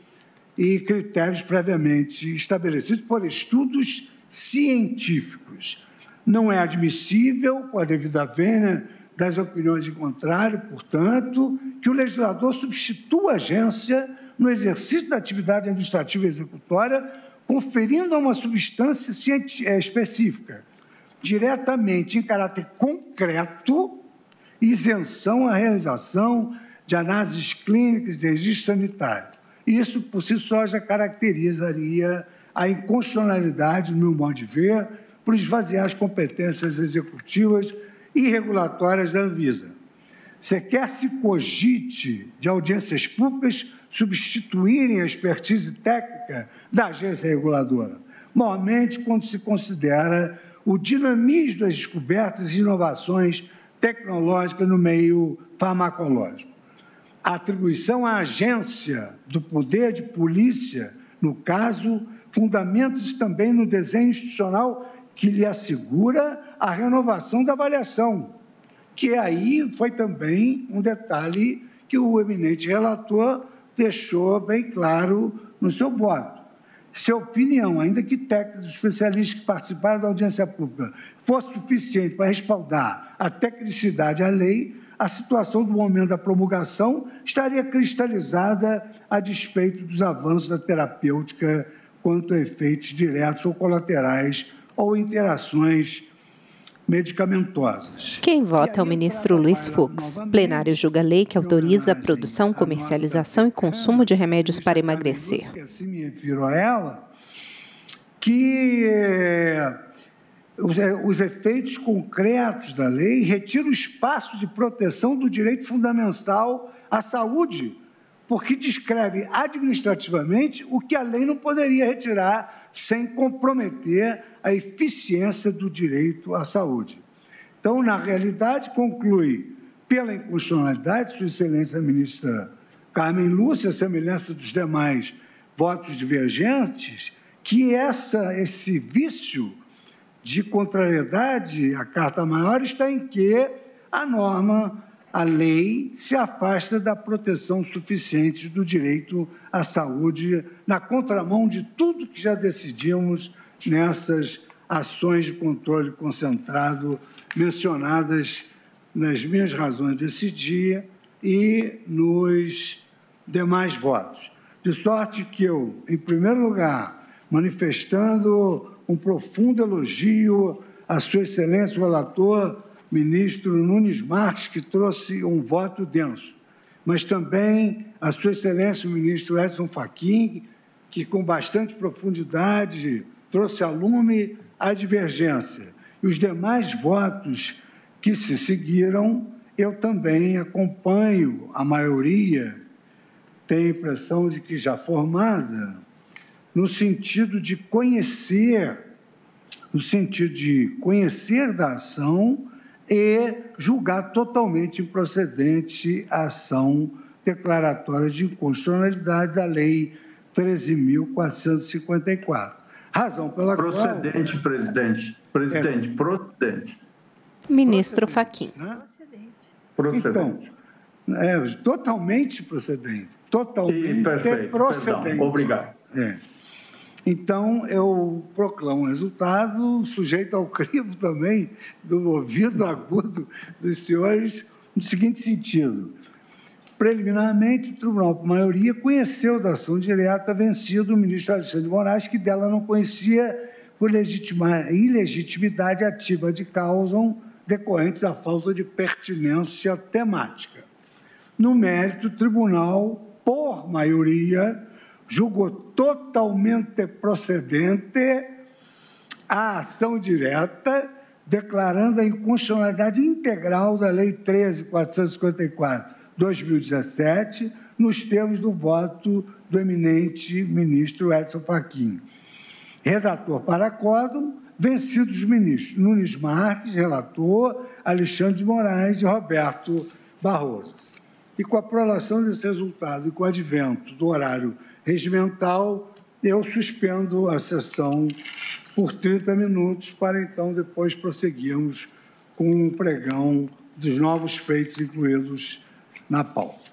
e critérios previamente estabelecidos por estudos científicos. Não é admissível, com a devida vênia das opiniões em contrário, portanto, que o legislador substitua a agência no exercício da atividade administrativa e executória, conferindo a uma substância específica, diretamente, em caráter concreto, isenção à realização de análises clínicas de registro sanitário. Isso, por si só, já caracterizaria a inconstitucionalidade, no meu modo de ver, por esvaziar as competências executivas e regulatórias da Anvisa. Sequer se cogite de audiências públicas substituírem a expertise técnica da agência reguladora, normalmente quando se considera o dinamismo das descobertas e inovações tecnológicas no meio farmacológico. A atribuição à agência do poder de polícia, no caso, fundamenta-se também no desenho institucional que lhe assegura a renovação da avaliação, que aí foi também um detalhe que o eminente relator deixou bem claro no seu voto. Se a opinião, ainda que técnicos especialistas que participaram da audiência pública, fosse suficiente para respaldar a tecnicidade à lei, a situação do momento da promulgação estaria cristalizada a despeito dos avanços da terapêutica quanto a efeitos diretos ou colaterais ou interações medicamentosas. Quem vota é o ministro Luiz Fux. Plenário julga a lei que autoriza a produção, comercialização e consumo de remédios para emagrecer. Assim me refiro a ela, que os efeitos concretos da lei retiram o espaço de proteção do direito fundamental à saúde, porque descreve administrativamente o que a lei não poderia retirar sem comprometer a eficiência do direito à saúde. Então, na realidade, conclui, pela inconstitucionalidade, Sua Excelência a ministra Carmen Lúcia, a semelhança dos demais votos divergentes, que esse vício de contrariedade à Carta Maior está em que a norma, a lei, se afasta da proteção suficiente do direito à saúde, na contramão de tudo que já decidimos nessas ações de controle concentrado mencionadas nas minhas razões desse dia e nos demais votos. De sorte que eu, em primeiro lugar, manifestando um profundo elogio à Sua Excelência, o relator, ministro Nunes Marques, que trouxe um voto denso, mas também a Sua Excelência, o ministro Edson Fachin, que com bastante profundidade trouxe a lume a divergência. E os demais votos que se seguiram, eu também acompanho a maioria, tenho a impressão de que já formada, no sentido de conhecer da ação e julgar totalmente improcedente a ação declaratória de inconstitucionalidade da Lei 13.454. Razão pela qual... Procedente, presidente. Presidente, procedente. Ministro Fachin. Né? Procedente. Então, totalmente procedente. Totalmente perfeito, procedente. Perdão. Obrigado. Então, eu proclamo o resultado, sujeito ao crivo também do ouvido agudo dos senhores, no seguinte sentido. Preliminarmente, o Tribunal, por maioria, conheceu da ação direta vencido o ministro Alexandre de Moraes, que dela não conhecia por ilegitimidade ativa de causa decorrente da falta de pertinência temática. No mérito, o Tribunal, por maioria, julgou totalmente procedente a ação direta, declarando a inconstitucionalidade integral da Lei 13.454/2017, nos termos do voto do eminente ministro Edson Fachin. Redator para acórdão, vencidos os ministros Nunes Marques, relator, Alexandre de Moraes e Roberto Barroso. E com a aprovação desse resultado e com o advento do horário regimental, eu suspendo a sessão por 30 minutos para, então, depois prosseguirmos com o pregão dos novos feitos incluídos na pauta.